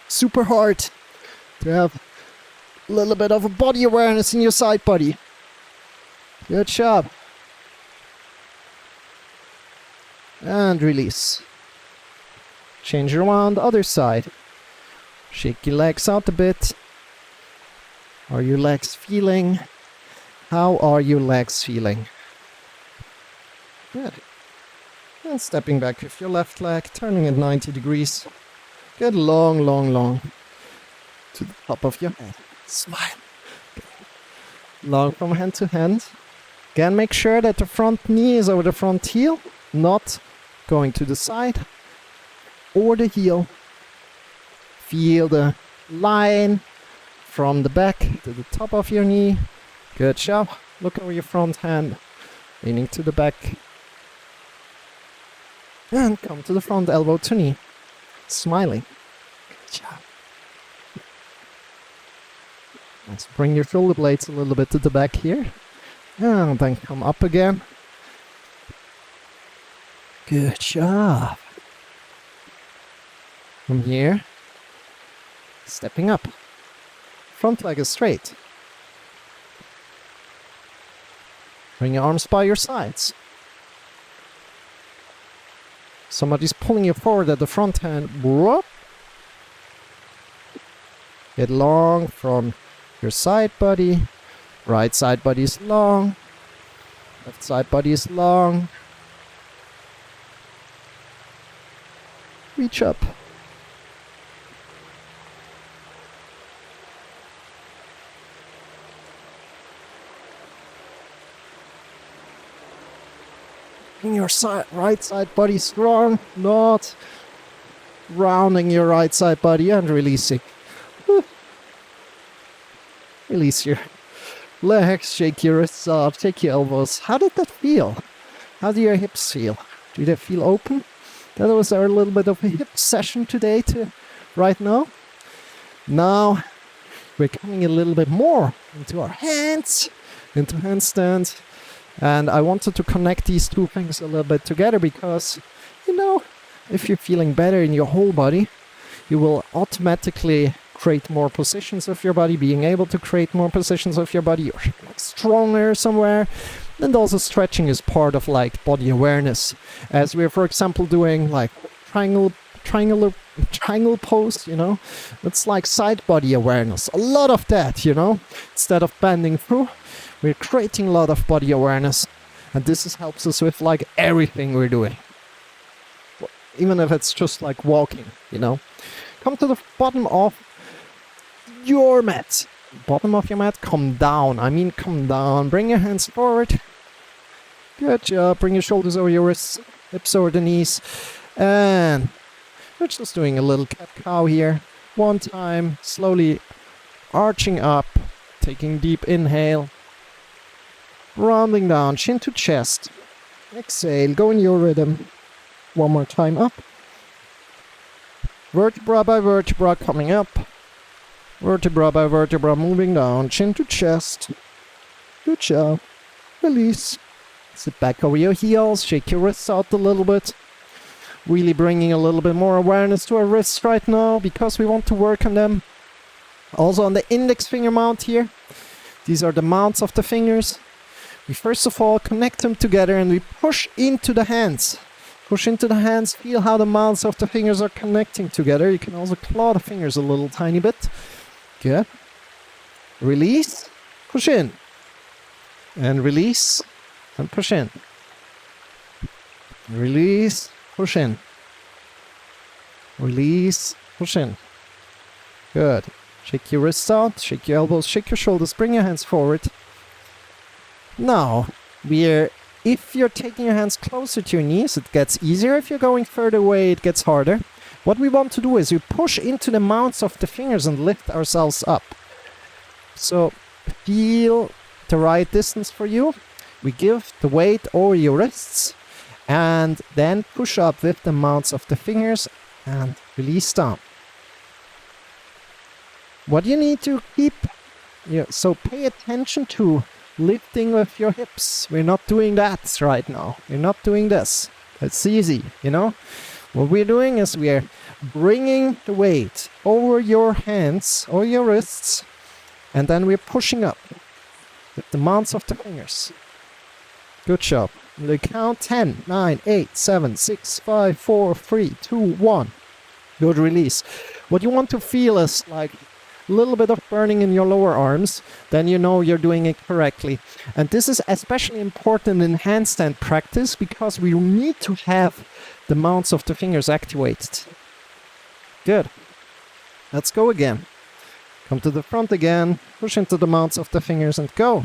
Super hard to have a little bit of a body awareness in your side body. Good job. And release. Change around the other side. Shake your legs out a bit. Are your legs feeling? How are your legs feeling? Good. And stepping back with your left leg, turning it 90 degrees. Get long, long, long to the top of your head. Smile. Long from hand to hand. Again, make sure that the front knee is over the front heel, not going to the side or the heel. Feel the line from the back to the top of your knee. Good job. Look over your front hand, leaning to the back. And come to the front, elbow to knee. Smiling. Good job. Let's bring your shoulder blades a little bit to the back here. And then come up again. Good job. From here, stepping up. Front leg is straight. Bring your arms by your sides. Somebody's pulling you forward at the front hand. Whoop. Get long from your side body. Right side body is long. Left side body is long. Reach up. Keeping your right side body strong, not rounding your right side body and releasing. Whew. Release your legs, shake your wrists off, take your elbows. How did that feel? How do your hips feel? Do they feel open? That was our little bit of a hip session today right now. Now we're coming a little bit more into our hands, into handstand. And I wanted to connect these two things a little bit together because, you know, if you're feeling better in your whole body, you will automatically create more positions of your body. Being able to create more positions of your body, you're stronger somewhere. And also stretching is part of like body awareness. As we're, for example, doing like triangle pose, you know, it's like side body awareness. A lot of that, you know, instead of bending through, we're creating a lot of body awareness. And this helps us with like everything we're doing. Even if it's just like walking, you know. Come to the bottom of your mat. Bottom of your mat, come down. I mean, come down. Bring your hands forward. Good job. Bring your shoulders over your wrists, hips over the knees. And we're just doing a little cat-cow here. One time, slowly arching up, taking deep inhale. Rounding down, chin to chest. Exhale, go in your rhythm. One more time up. Vertebra by vertebra coming up. Vertebra by vertebra moving down, chin to chest. Good job. Release. Sit back over your heels, shake your wrists out a little bit. Really bringing a little bit more awareness to our wrists right now because we want to work on them. Also on the index finger mount here. These are the mounts of the fingers. We first of all connect them together and we push into the hands. Push into the hands, feel how the mounts of the fingers are connecting together. You can also claw the fingers a little tiny bit. Good. Release, push in. And release, and push in. Release, push in. Release, push in. Good. Shake your wrists out, shake your elbows, shake your shoulders, bring your hands forward. Now, if you're taking your hands closer to your knees, it gets easier. If you're going further away, it gets harder. What we want to do is we push into the mounts of the fingers and lift ourselves up. So, feel the right distance for you. We give the weight over your wrists and then push up with the mounts of the fingers and release down. What you need to keep, so pay attention to lifting with your hips. We're not doing that right now. We're not doing this. It's easy, you know. What we're doing is we're bringing the weight over your hands or your wrists, and then we're pushing up with the mounts of the fingers. Good job. We count 10, 9, 8, 7, 6, 5, 4, 3, 2, 1. Good release. What you want to feel is like a little bit of burning in your lower arms, then you know you're doing it correctly. And this is especially important in handstand practice because we need to have the mounts of the fingers activated. Good. Let's go again. Come to the front again, push into the mounts of the fingers and go.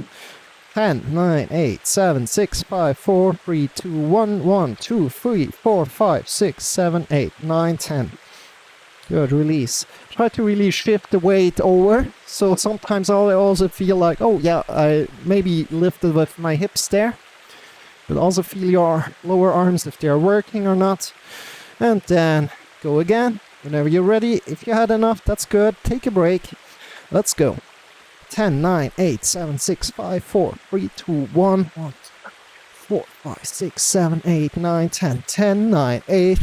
10, 9, 8, 7, 6, 5, 4, 3, 2, 1, 1, 2, 3, 4, 5, 6, 7, 8, 9, 10. Good, release. Try to really shift the weight over. So sometimes I also feel like, oh yeah, I maybe lifted with my hips there. But also feel your lower arms if they're working or not. And then go again. Whenever you're ready, if you had enough, that's good. Take a break. Let's go. 10, 9, 8, 7, 6, 5, 4, 3, 2, 1, 1, 4, 5, 6, 7, 8, 9, 10, 10, 9, 8,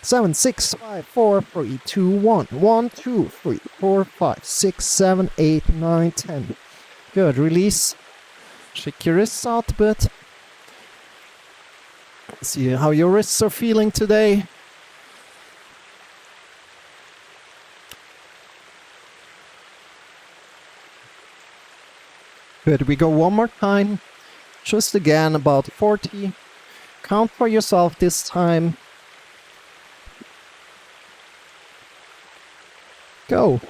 7, 6, 5, 4, 3, 2, 1, 1, 2, 3, 4, 5, 6, 7, 8, 9, 10. Good, release. Shake your wrists out a bit. See how your wrists are feeling today. Good, we go one more time. Just again, about 40. Count for yourself this time. Go.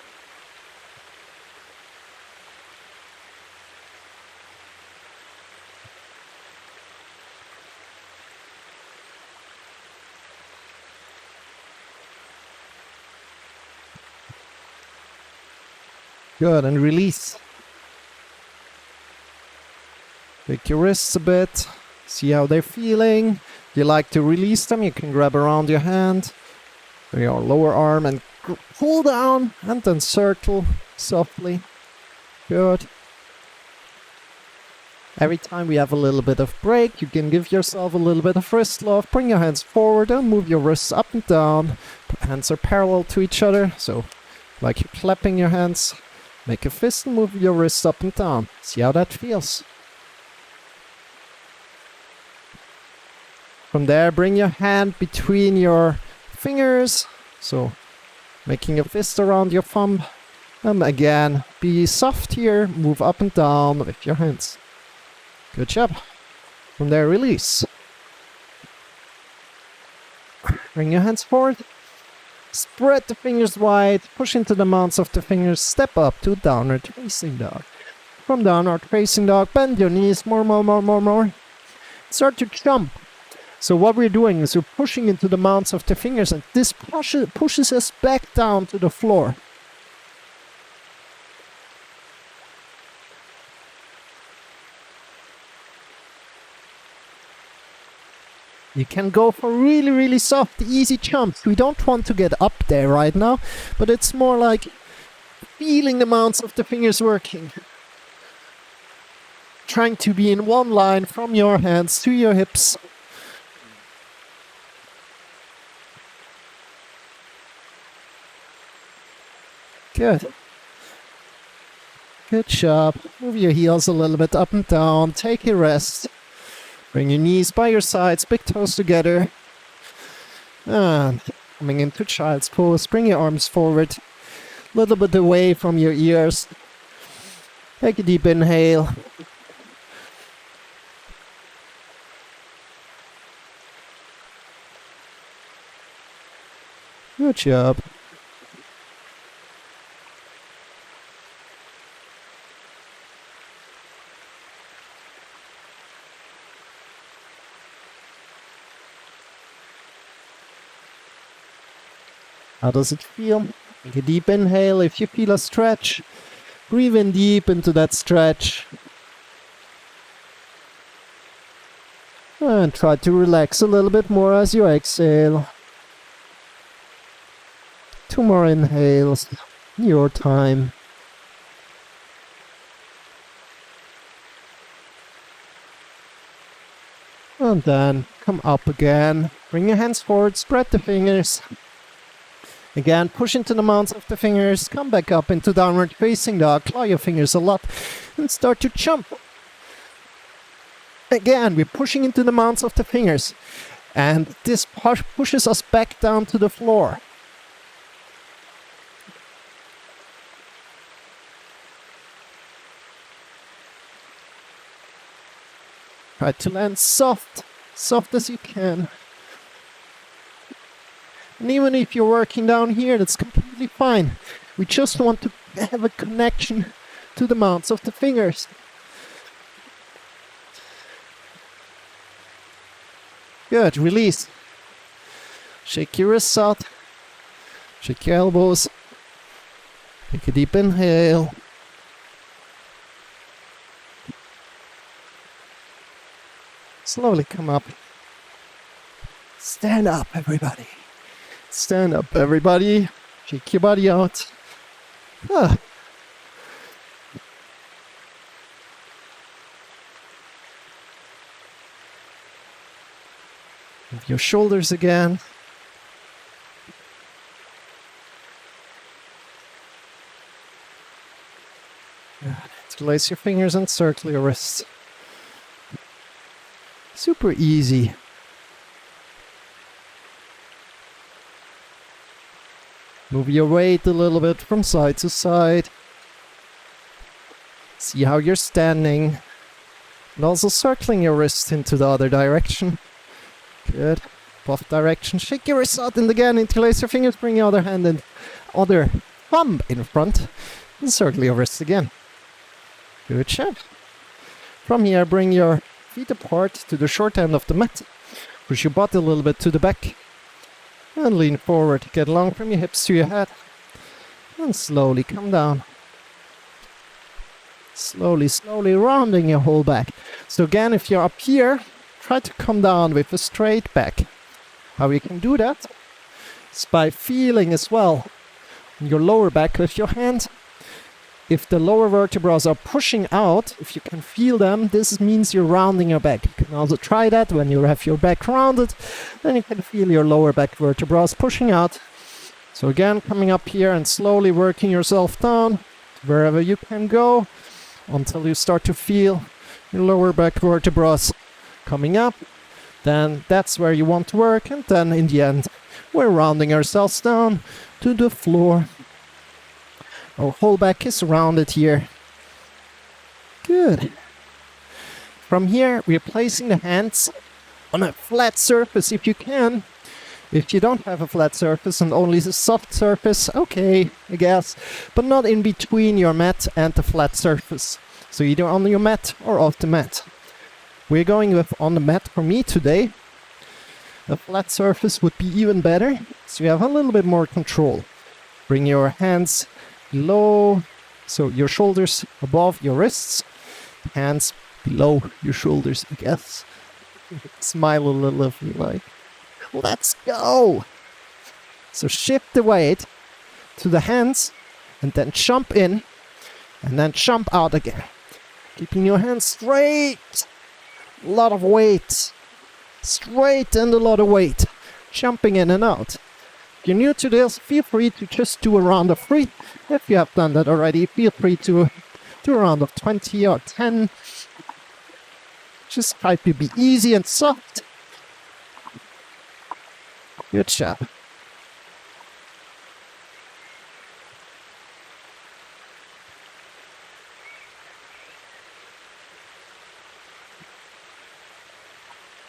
Good, and release. Take your wrists a bit. See how they're feeling. You like to release them, you can grab around your hand, or your lower arm, and pull down, and then circle softly. Good. Every time we have a little bit of break, you can give yourself a little bit of wrist love. Bring your hands forward and move your wrists up and down. Hands are parallel to each other, so like you're clapping your hands. Make a fist and move your wrists up and down. See how that feels. From there, bring your hand between your fingers. So, making a fist around your thumb. And again, be soft here. Move up and down with your hands. Good job. From there, release. Bring your hands forward. Spread the fingers wide. Push into the mounts of the fingers. Step up to downward facing dog. From downward facing dog, bend your knees. More. Start to jump. So what we're doing is we're pushing into the mounts of the fingers, and this pushes us back down to the floor. You can go for really, really soft, easy jumps. We don't want to get up there right now, but it's more like feeling the mounts of the fingers working. Trying to be in one line from your hands to your hips. Good. Good job. Move your heels a little bit up and down. Take a rest. Bring your knees by your sides, big toes together. And coming into child's pose, bring your arms forward. A little bit away from your ears. Take a deep inhale. Good job. How does it feel? Take a deep inhale. If you feel a stretch, breathe in deep into that stretch. And try to relax a little bit more as you exhale. 2 more inhales. Your time. And then come up again. Bring your hands forward, spread the fingers. Again, push into the mounts of the fingers, come back up into downward facing dog, claw your fingers a lot, and start to jump. Again, we're pushing into the mounts of the fingers, and this pushes us back down to the floor. Try to land soft as you can. And even if you're working down here, that's completely fine. We just want to have a connection to the mounts of the fingers. Good, release. Shake your wrists out. Shake your elbows. Take a deep inhale. Slowly come up. Stand up, everybody. Stand up, everybody. Shake your body out. Ah. Move your shoulders again. Good. Interlace your fingers and circle your wrists. Super easy. Move your weight a little bit from side to side. See how you're standing. And also circling your wrist into the other direction. Good. Both directions. Shake your wrists out and again interlace your fingers. Bring your other hand and other thumb in front. And circle your wrists again. Good job. From here, bring your feet apart to the short end of the mat. Push your butt a little bit to the back. And lean forward, get long from your hips to your head. And slowly come down. Slowly rounding your whole back. So again, if you're up here, try to come down with a straight back. How you can do that is by feeling as well your lower back with your hand. If the lower vertebrae are pushing out, if you can feel them, this means you're rounding your back. You can also try that when you have your back rounded, then you can feel your lower back vertebrae pushing out. So again, coming up here and slowly working yourself down wherever you can go until you start to feel your lower back vertebrae coming up. Then that's where you want to work, and then in the end, we're rounding ourselves down to the floor. Our whole back is rounded here. Good. From here, we're placing the hands on a flat surface if you can. If you don't have a flat surface and only a soft surface, okay, I guess. But not in between your mat and the flat surface. So either on your mat or off the mat. We're going with on the mat for me today. A flat surface would be even better, so you have a little bit more control. Bring your hands below, so your shoulders above your wrists, hands below your shoulders, I guess. Smile a little if you like. Let's go! So shift the weight to the hands, and then jump in, and then jump out again. Keeping your hands straight. A lot of weight. Straight and a lot of weight. Jumping in and out. If you're new to this, feel free to just do a round of 3. If you have done that already, feel free to do a round of 20 or 10. Just try to be easy and soft. Good job.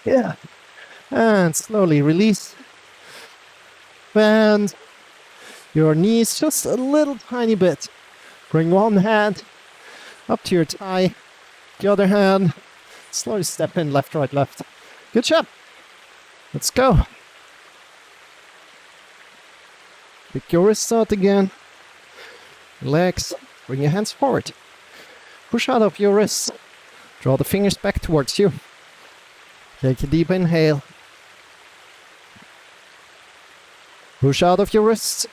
Yeah. And slowly release. Bend your knees just a little tiny bit. Bring one hand up to your thigh. The other hand. Slowly step in, left, right, left. Good job. Let's go. Pick your wrists out again. Relax. Bring your hands forward. Push out of your wrists. Draw the fingers back towards you. Take a deep inhale. Push out of your wrists.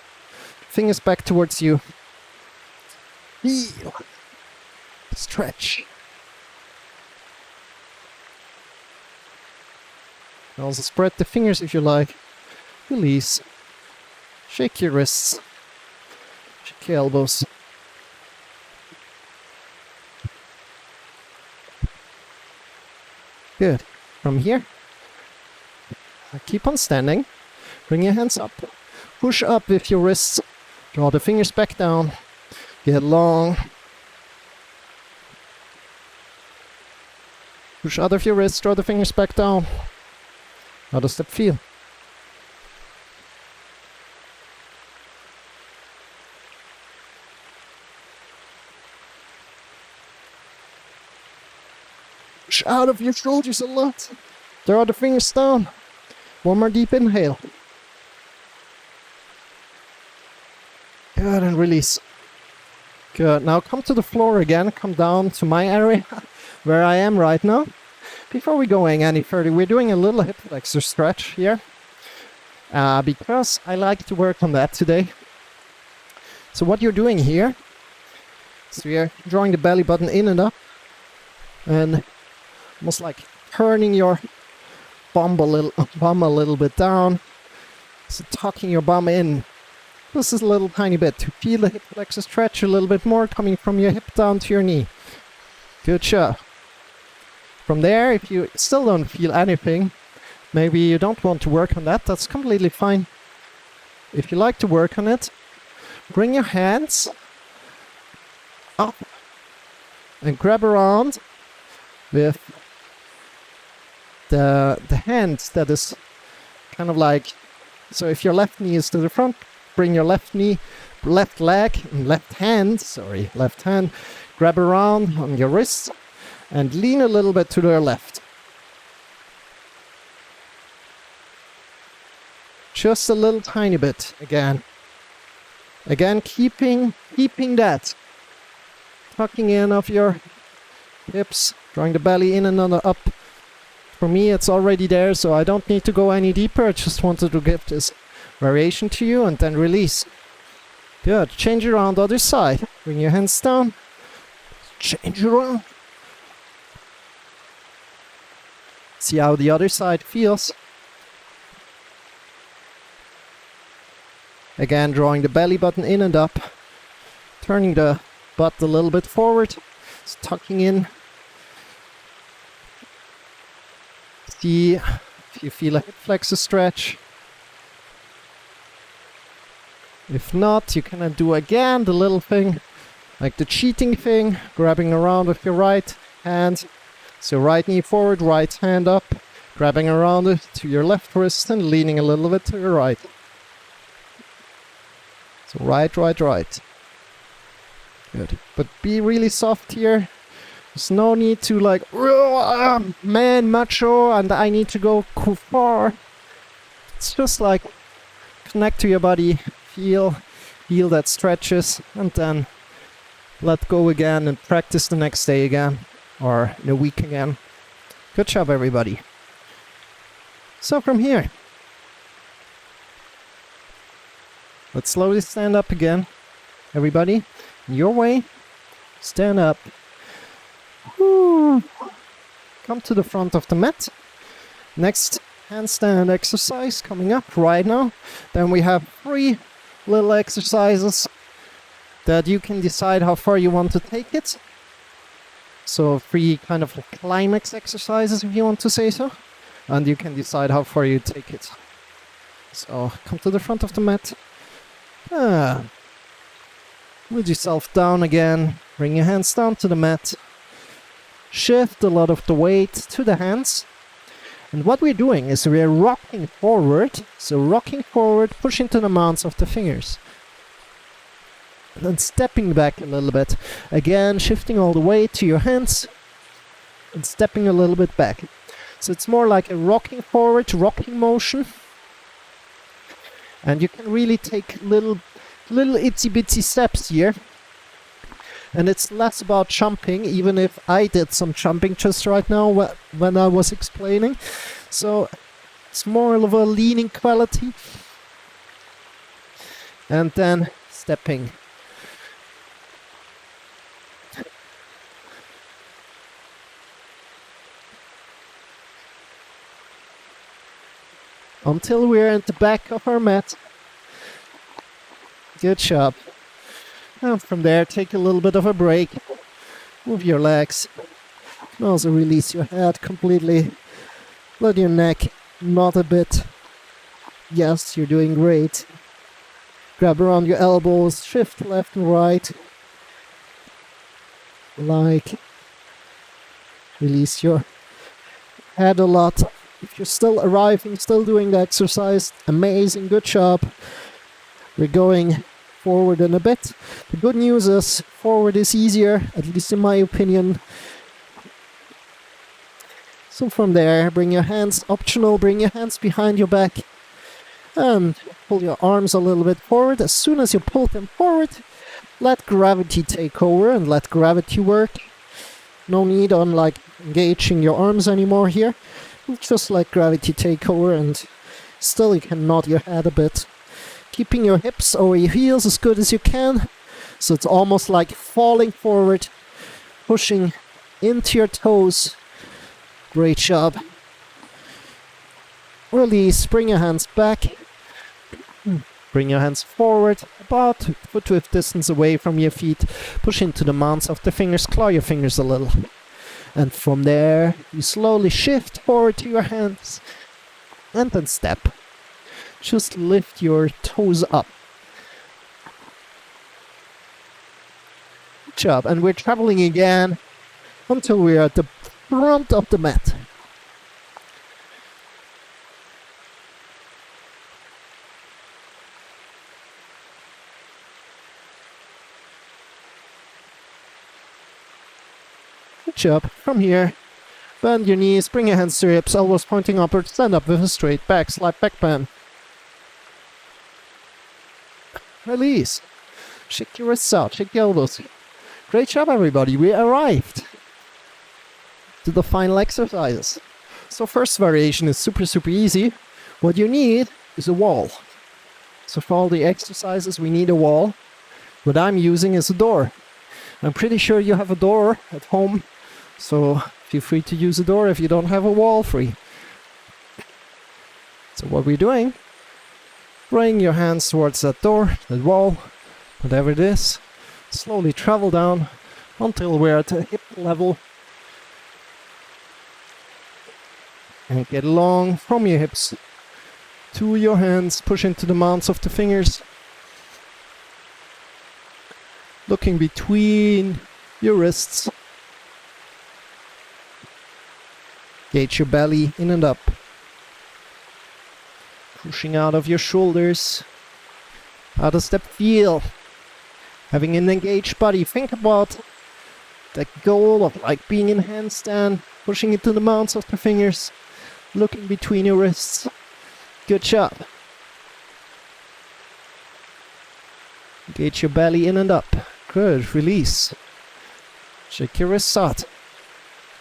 Fingers back towards you. Feel. Stretch. Also spread the fingers if you like. Release. Shake your wrists. Shake your elbows. Good. From here, keep on standing. Bring your hands up. Push up with your wrists. Draw the fingers back down. Get long. Push out of your wrists. Draw the fingers back down. How does that feel? Push out of your shoulders a lot. Draw the fingers down. One more deep inhale. Good, and release. Good. Now come to the floor again. Come down to my area where I am right now. Before we going any further, we're doing a little hip flexor stretch here. Because I like to work on that today. So what you're doing here, so you're drawing the belly button in and up. And almost like turning your bum a little bit down. So tucking your bum in. This is a little tiny bit to feel the hip flexor stretch a little bit more, coming from your hip down to your knee. Good job. From there, if you still don't feel anything, maybe you don't want to work on that, that's completely fine. If you like to work on it, bring your hands up and grab around with the hand that is kind of like, so if your left knee is to the front, bring your left knee, left leg, and left hand, grab around on your wrist and lean a little bit to the left. Just a little tiny bit again. Again, keeping that. Tucking in of your hips, drawing the belly in and up. For me, it's already there, so I don't need to go any deeper. I just wanted to give this variation to you and then release. Good. Change around the other side. Bring your hands down. Change around. See how the other side feels. Again, drawing the belly button in and up. Turning the butt a little bit forward. It's tucking in. See if you feel a hip flexor stretch. If not, you can do again the little thing, like the cheating thing, grabbing around with your right hand. So right knee forward, right hand up, grabbing around it to your left wrist and leaning a little bit to your right. So right, right, right. Good. But be really soft here. There's no need to like, man, macho, and I need to go far. It's just like, connect to your body. Feel that stretches, and then let go again and practice the next day again, or in a week again. Good job, everybody. So from here, let's slowly stand up again. Everybody, your way, stand up. Woo. Come to the front of the mat. Next handstand exercise coming up right now. Then we have 3 little exercises that you can decide how far you want to take it. So 3 kind of climax exercises, if you want to say so. And you can decide how far you take it. So come to the front of the mat. Put yourself down again. Bring your hands down to the mat. Shift a lot of the weight to the hands. And what we're doing is we're rocking forward. So rocking forward, pushing to the mounts of the fingers. And then stepping back a little bit. Again, shifting all the weight to your hands. And stepping a little bit back. So it's more like a rocking forward, rocking motion. And you can really take little itsy bitsy steps here. And it's less about jumping, even if I did some jumping just right now when I was explaining. So it's more of a leaning quality. And then stepping. Until we're at the back of our mat. Good job. And from there, take a little bit of a break. Move your legs. You can also release your head completely. Let your neck knot a bit. Yes, you're doing great. Grab around your elbows. Shift left and right. Release your head a lot. If you're still arriving, still doing the exercise, amazing, good job. We're going forward in a bit. The good news is forward is easier, at least in my opinion. So from there, bring your hands, optional, bring your hands behind your back and pull your arms a little bit forward. As soon as you pull them forward, let gravity take over and let gravity work. No need on like engaging your arms anymore here. Just let gravity take over, and still you can nod your head a bit. Keeping your hips over your heels as good as you can. So it's almost like falling forward, pushing into your toes. Great job. Release, bring your hands back. Bring your hands forward, about foot width distance away from your feet. Push into the mounts of the fingers, claw your fingers a little. And from there, you slowly shift forward to your hands. And then step. Just lift your toes up. Good job. And we're traveling again until we're at the front of the mat. Good job. From here, bend your knees, bring your hands to your hips, elbows pointing upward, stand up with a straight back, slide back bend. Release. Shake your wrists out, shake your elbows. Great job, everybody. We arrived to the final exercises. So first variation is super easy. What you need is a wall. So for all the exercises we need a wall. What I'm using is a door. I'm pretty sure you have a door at home, so feel free to use a door if you don't have a wall free. So what we're doing, bring your hands towards that door, that wall, whatever it is. Slowly travel down until we're at a hip level. And get along from your hips to your hands, push into the mounts of the fingers. Looking between your wrists. Gauge your belly in and up. Pushing out of your shoulders. How does that feel? Having an engaged body. Think about that goal of like being in handstand, pushing into the mounts of the fingers, looking between your wrists. Good job. Engage your belly in and up. Good, release. Shake your wrists out.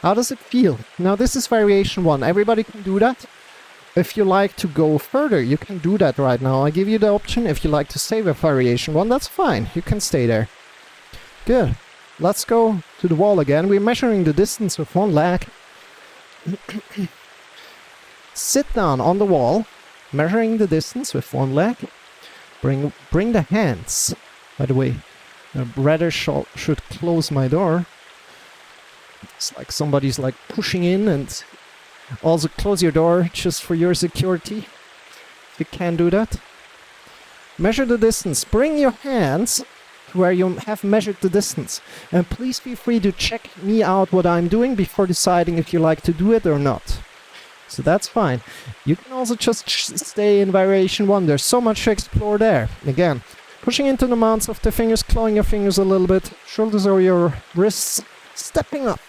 How does it feel? Now this is variation 1. Everybody can do that. If you like to go further, you can do that right now. I give you the option. If you like to save a variation 1, that's fine. You can stay there. Good. Let's go to the wall again. We're measuring the distance with one leg. Sit down on the wall, measuring the distance with one leg. Bring the hands. By the way, I rather should close my door. It's like somebody's like pushing in, and also close your door just for your security. You can do that. Measure the distance. Bring your hands to where you have measured the distance. And please feel free to check me out what I'm doing before deciding if you like to do it or not. So that's fine. You can also just stay in variation 1. There's so much to explore there. Again, pushing into the mounts of the fingers, clawing your fingers a little bit, shoulders over your wrists, stepping up.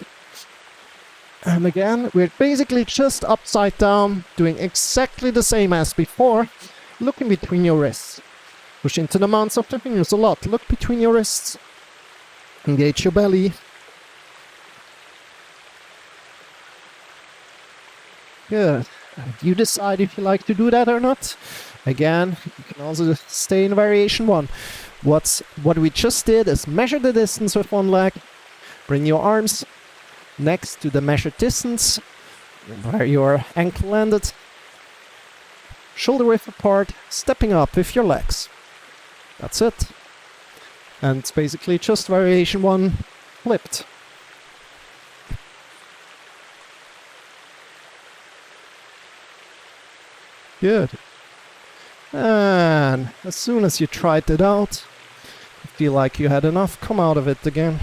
And again, we're basically just upside down, doing exactly the same as before, looking between your wrists. Push into the mounts of the fingers a lot, look between your wrists. Engage your belly. Good. You decide if you like to do that or not. Again, you can also stay in variation 1. What we just did is measure the distance with one leg. Bring your arms next to the measured distance, where your ankle landed. Shoulder width apart, stepping up with your legs. That's it. And it's basically just variation 1 flipped. Good. And as soon as you tried it out, you feel like you had enough, come out of it again.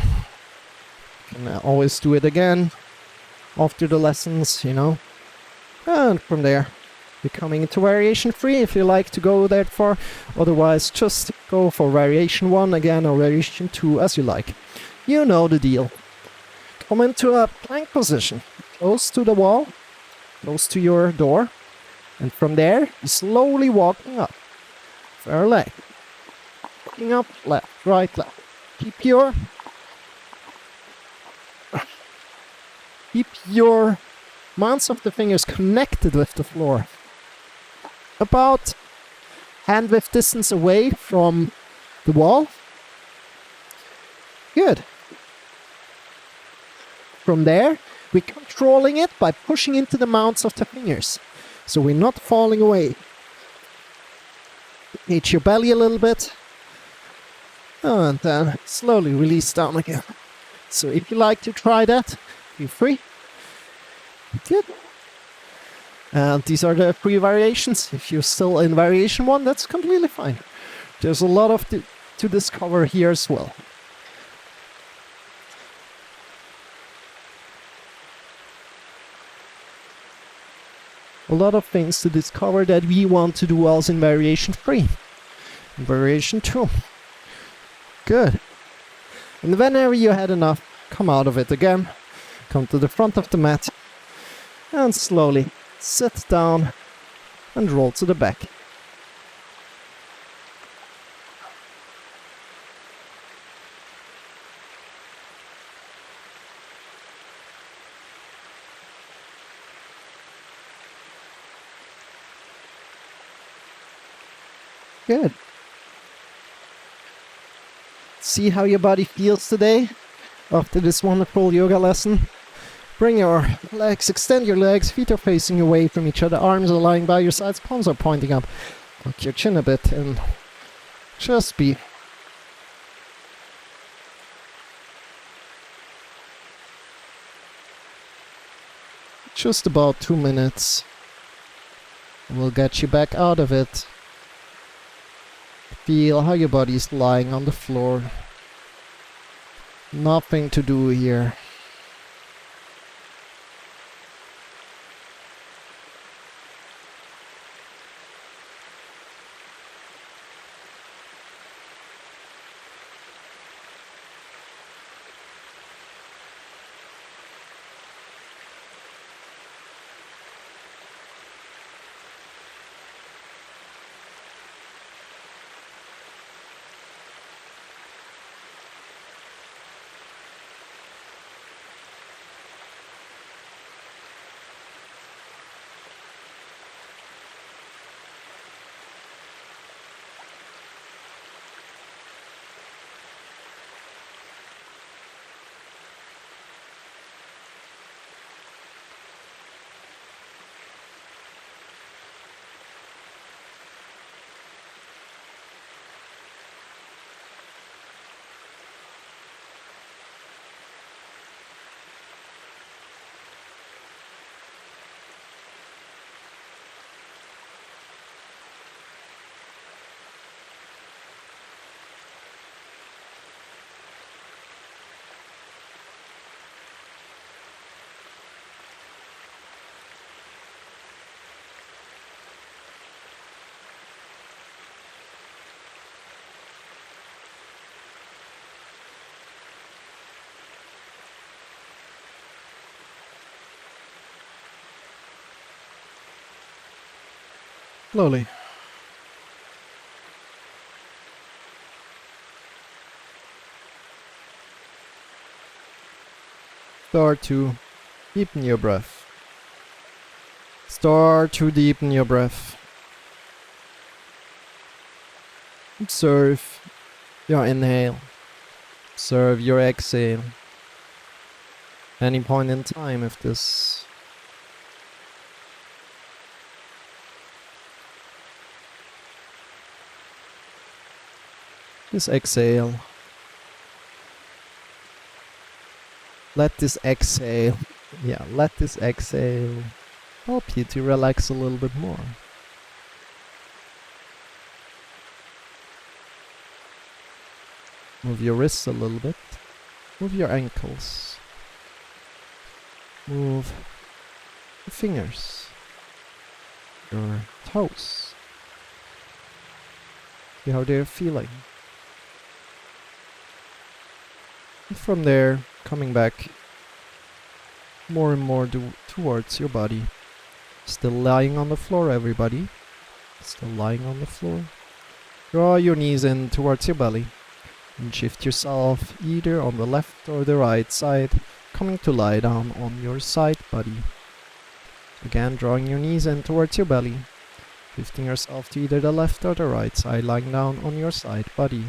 You can always do it again after the lessons, you know. And from there, you're coming into variation 3 if you like to go that far. Otherwise, just go for variation 1 again or variation 2 as you like. You know the deal. Come into a plank position, close to the wall, close to your door. And from there, you're slowly walking up. Fair leg. Walking up, left, right, left. Keep your mounts of the fingers connected with the floor. About hand width distance away from the wall. Good. From there, we're controlling it by pushing into the mounts of the fingers. So we're not falling away. Engage your belly a little bit. And then slowly release down again. So if you like to try that, feel free. Good. And these are the 3 variations. If you're still in variation 1, that's completely fine. There's a lot of to discover here as well. A lot of things to discover that we want to do also in variation 3. In variation 2. Good. And whenever you had enough, come out of it again. Come to the front of the mat. And slowly sit down and roll to the back. Good. See how your body feels today after this wonderful yoga lesson? Bring your legs, extend your legs, feet are facing away from each other, arms are lying by your sides, palms are pointing up. Tuck your chin a bit and just be. Just about 2 minutes. We'll get you back out of it. Feel how your body's lying on the floor. Nothing to do here. Slowly. Start to deepen your breath. Start to deepen your breath. Observe your inhale. Observe your exhale. Any point in time, if this exhale. Let this exhale help you to relax a little bit more. Move your wrists a little bit. Move your ankles. Move your fingers. Your toes. See how they're feeling. And from there, coming back more and more towards your body. Still lying on the floor, everybody. Still lying on the floor. Draw your knees in towards your belly. And shift yourself either on the left or the right side, coming to lie down on your side body. Again, drawing your knees in towards your belly. Shifting yourself to either the left or the right side, lying down on your side body.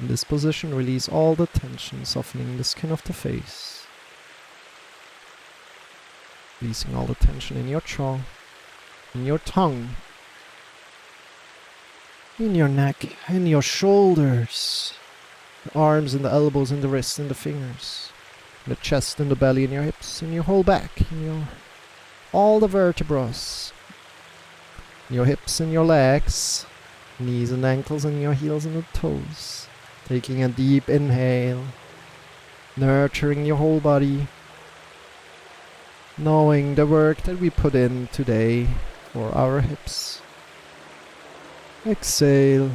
In this position, release all the tension, softening the skin of the face. Releasing all the tension in your jaw, in your tongue, in your neck, in your shoulders, the arms and the elbows and the wrists and the fingers, the chest and the belly and your hips and your whole back, and all the vertebrae, your hips and your legs, knees and ankles and your heels and the toes. Taking a deep inhale, nurturing your whole body, knowing the work that we put in today for our hips. Exhale,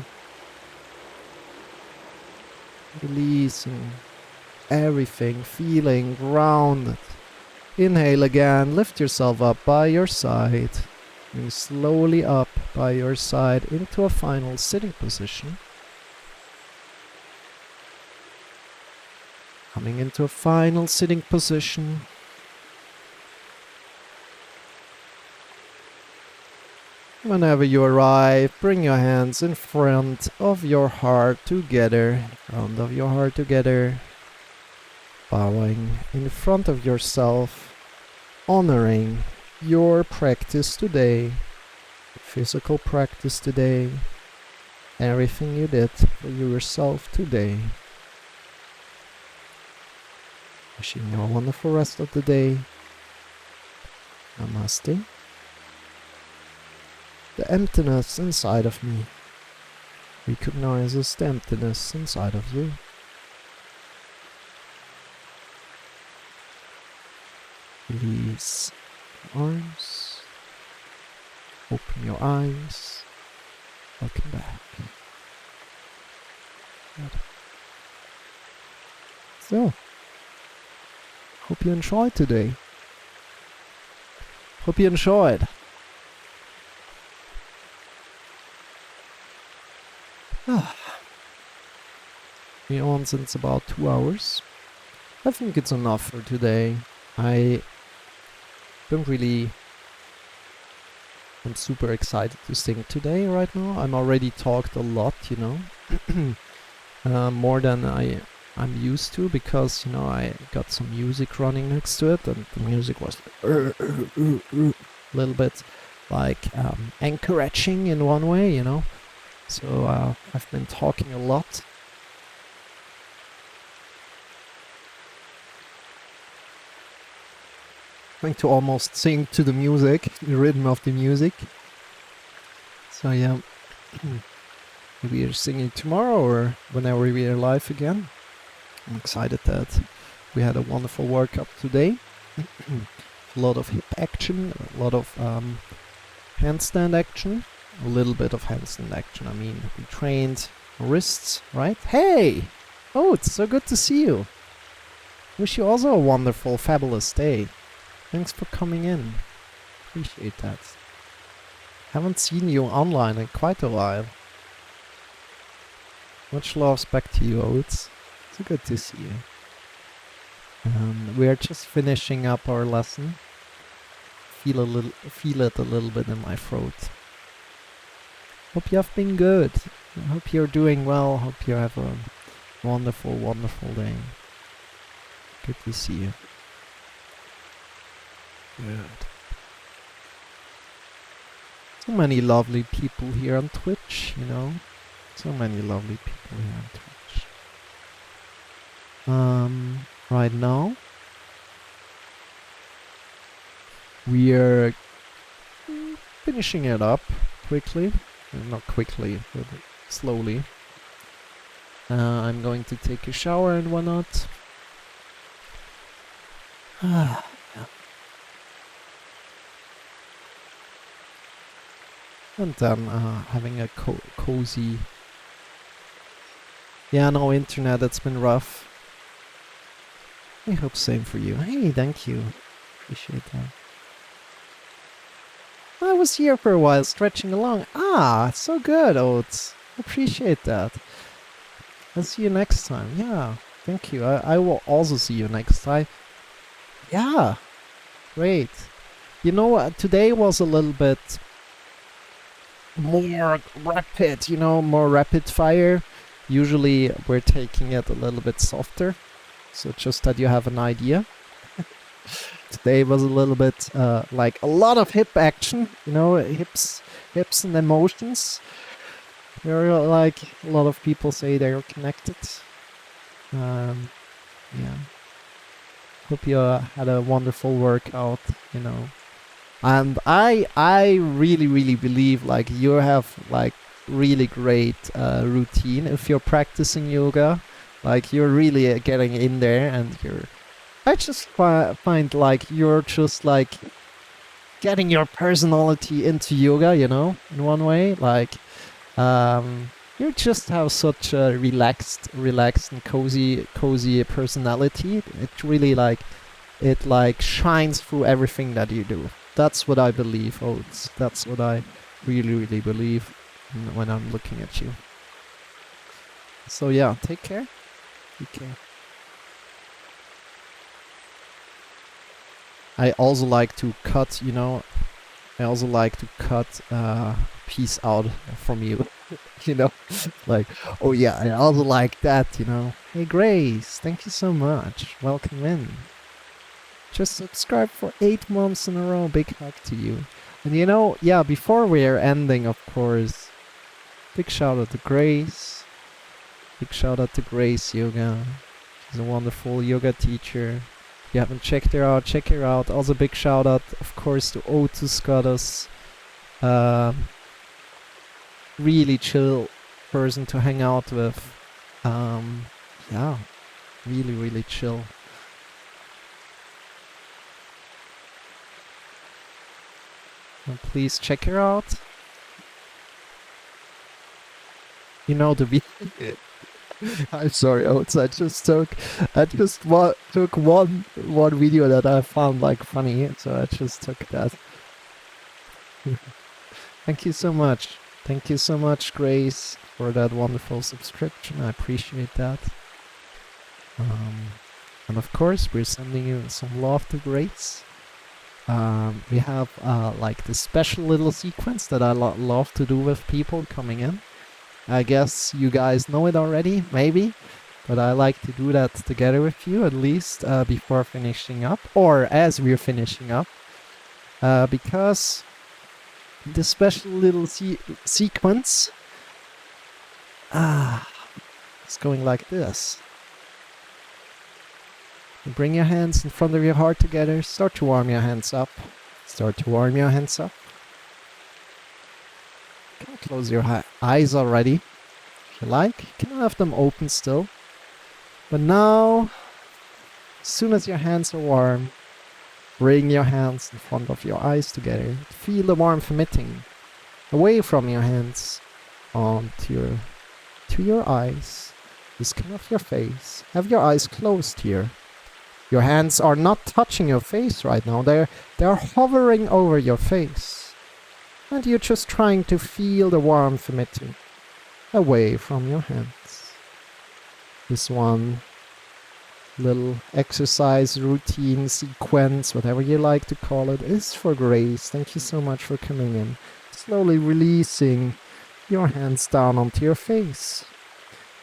releasing everything, feeling grounded. Inhale again, lift yourself up by your side, moving slowly up by your side into a final sitting position. Coming into a final sitting position. Whenever you arrive, bring your hands in front of your heart together, in front of your heart together, bowing in front of yourself, honoring your practice today, physical practice today, everything you did for yourself today. Wishing you a wonderful rest of the day. Namaste. The emptiness inside of me recognizes the emptiness inside of you. Release your arms. Open your eyes. Welcome back. Good. So, hope you enjoyed today. Hope you enjoyed. We're on since about 2 hours. I think it's enough for today. I'm super excited to sing today right now. I'm already talked a lot, more than I'm used to, because, I got some music running next to it, and the music was a little bit like encouraging in one way, So I've been talking a lot. Trying to almost sing to the music, the rhythm of the music. So yeah, maybe we're singing tomorrow or whenever we are live again. I'm excited that we had a wonderful workout today. A lot of hip action, a lot of handstand action. A little bit of handstand action. I mean, we trained wrists, right? Hey! Oh, it's so good to see you. Wish you also a wonderful, fabulous day. Thanks for coming in. Appreciate that. Haven't seen you online in quite a while. Much love back to you, Oates. So good to see you. We are just finishing up our lesson. Feel it a little bit in my throat. Hope you have been good. I hope you're doing well. Hope you have a wonderful, wonderful day. Good to see you. Good. So many lovely people here on Twitch, So many lovely people here on Twitch. Right now, we are finishing it up quickly. Not quickly, but slowly. I'm going to take a shower and whatnot. Yeah. And then having a cozy... Yeah, no internet, it's been rough. I hope same for you. Hey, thank you. Appreciate that. I was here for a while, stretching along. So good, Oates. Appreciate that. I'll see you next time. Yeah, thank you. I will also see you next time. Yeah, great. Today was a little bit more rapid, more rapid fire. Usually we're taking it a little bit softer. So just that you have an idea. Today was a little bit like a lot of hip action, hips and emotions. There are like a lot of people say they're connected. Yeah. Hope you had a wonderful workout, And I really, really believe like you have like really great routine if you're practicing yoga. Like you're really getting in there, and I just find like you're just like getting your personality into yoga, in one way. Like you just have such a relaxed and cozy personality. It really it shines through everything that you do. That's what I believe, Oates. That's what I really, really believe when I'm looking at you. So yeah, take care. Take care. I also like to cut, I also like to cut piece out from you. You know, like, oh yeah, I also like that, you know. Hey Grace, thank you so much. Welcome in. Just subscribe for 8 months in a row. Big hug to you. And you know, yeah, before we're ending, of course, big shout out to Grace. Big shout out to Grace Yoga. She's a wonderful yoga teacher. If you haven't checked her out, check her out. Also big shout out, of course, to O2 Scottus. Really chill person to hang out with. Yeah, really, really chill. And please check her out. You know the video. I'm sorry, Oats. I just took one video that I found like funny, so I just took that. Thank you so much. Thank you so much, Grace, for that wonderful subscription. I appreciate that. And of course, we're sending you some love to Grace. We have like this special little sequence that I love to do with people coming in. I guess you guys know it already, maybe, but I like to do that together with you, at least before finishing up, or as we're finishing up, because the special little sequence is going like this. You bring your hands in front of your heart together, start to warm your hands up, start to warm your hands up. You can close your eyes already, if you like. You can have them open still. But now, as soon as your hands are warm, bring your hands in front of your eyes together. Feel the warmth emitting away from your hands onto your eyes, the skin of your face. Have your eyes closed here. Your hands are not touching your face right now. They're hovering over your face. And you're just trying to feel the warmth emitting away from your hands. This one little exercise routine sequence, whatever you like to call it, is for Grace. Thank you so much for coming in. Slowly releasing your hands down onto your face.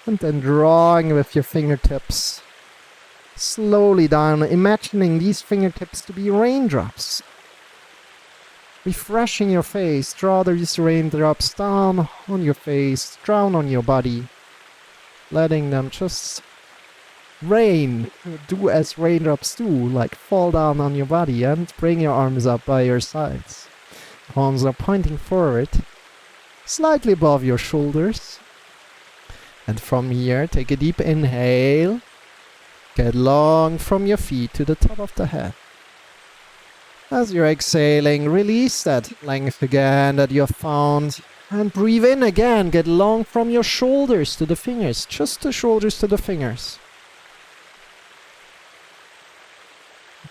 And then drawing with your fingertips slowly down, imagining these fingertips to be raindrops. Refreshing your face, draw these raindrops down on your face, down on your body, letting them just rain, do as raindrops do, like fall down on your body, and bring your arms up by your sides. Palms are pointing forward, slightly above your shoulders. And from here, take a deep inhale, get long from your feet to the top of the head. As you're exhaling, release that length again that you have found. And breathe in again. Get long from your shoulders to the fingers. Just the shoulders to the fingers.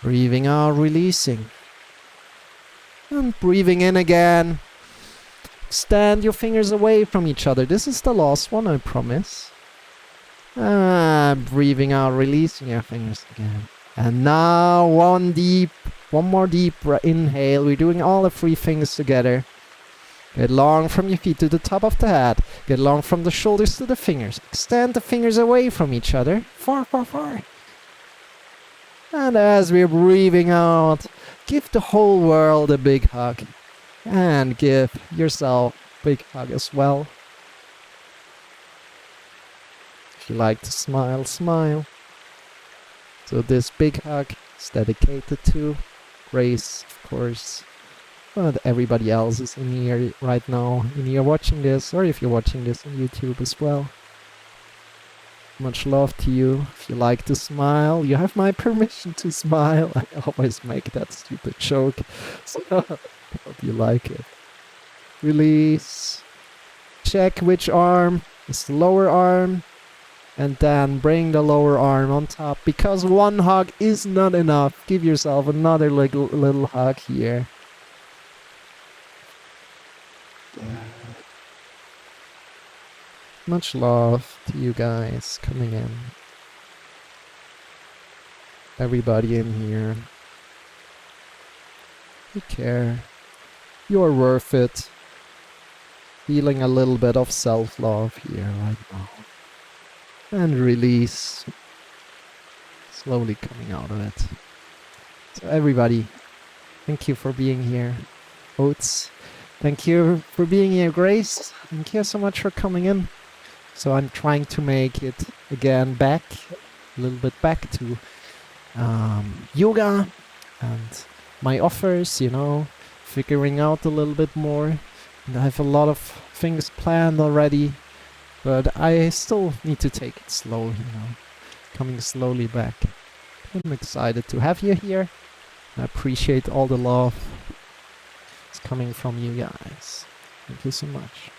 Breathing out, releasing. And breathing in again. Extend your fingers away from each other. This is the last one, I promise. Breathing out, releasing your fingers again. And now one more deep inhale. We're doing all the 3 things together. Get long from your feet to the top of the head. Get long from the shoulders to the fingers. Extend the fingers away from each other. Far. And as we're breathing out, give the whole world a big hug. And give yourself a big hug as well. If you like to smile, smile. So this big hug is dedicated to Grace, of course, but everybody else is in here right now, and you're watching this, or if you're watching this on YouTube as well. Much love to you. If you like to smile, you have my permission to smile. I always make that stupid joke, so I hope you like it. Release. Check which arm is the lower arm. And then bring the lower arm on top, because one hug is not enough. Give yourself another little hug here. Much love to you guys coming in. Everybody in here. Take care. You're worth it. Feeling a little bit of self-love here right now. And release. Slowly coming out of it. So everybody, thank you for being here. Oats, thank you for being here. Grace, thank you so much for coming in. So I'm trying to make it again back, a little bit back to yoga and my offers, you know, figuring out a little bit more. And I have a lot of things planned already, but I still need to take it slow, you know, coming slowly back. I'm excited to have you here. I appreciate all the love. It's coming from you guys. Thank you so much.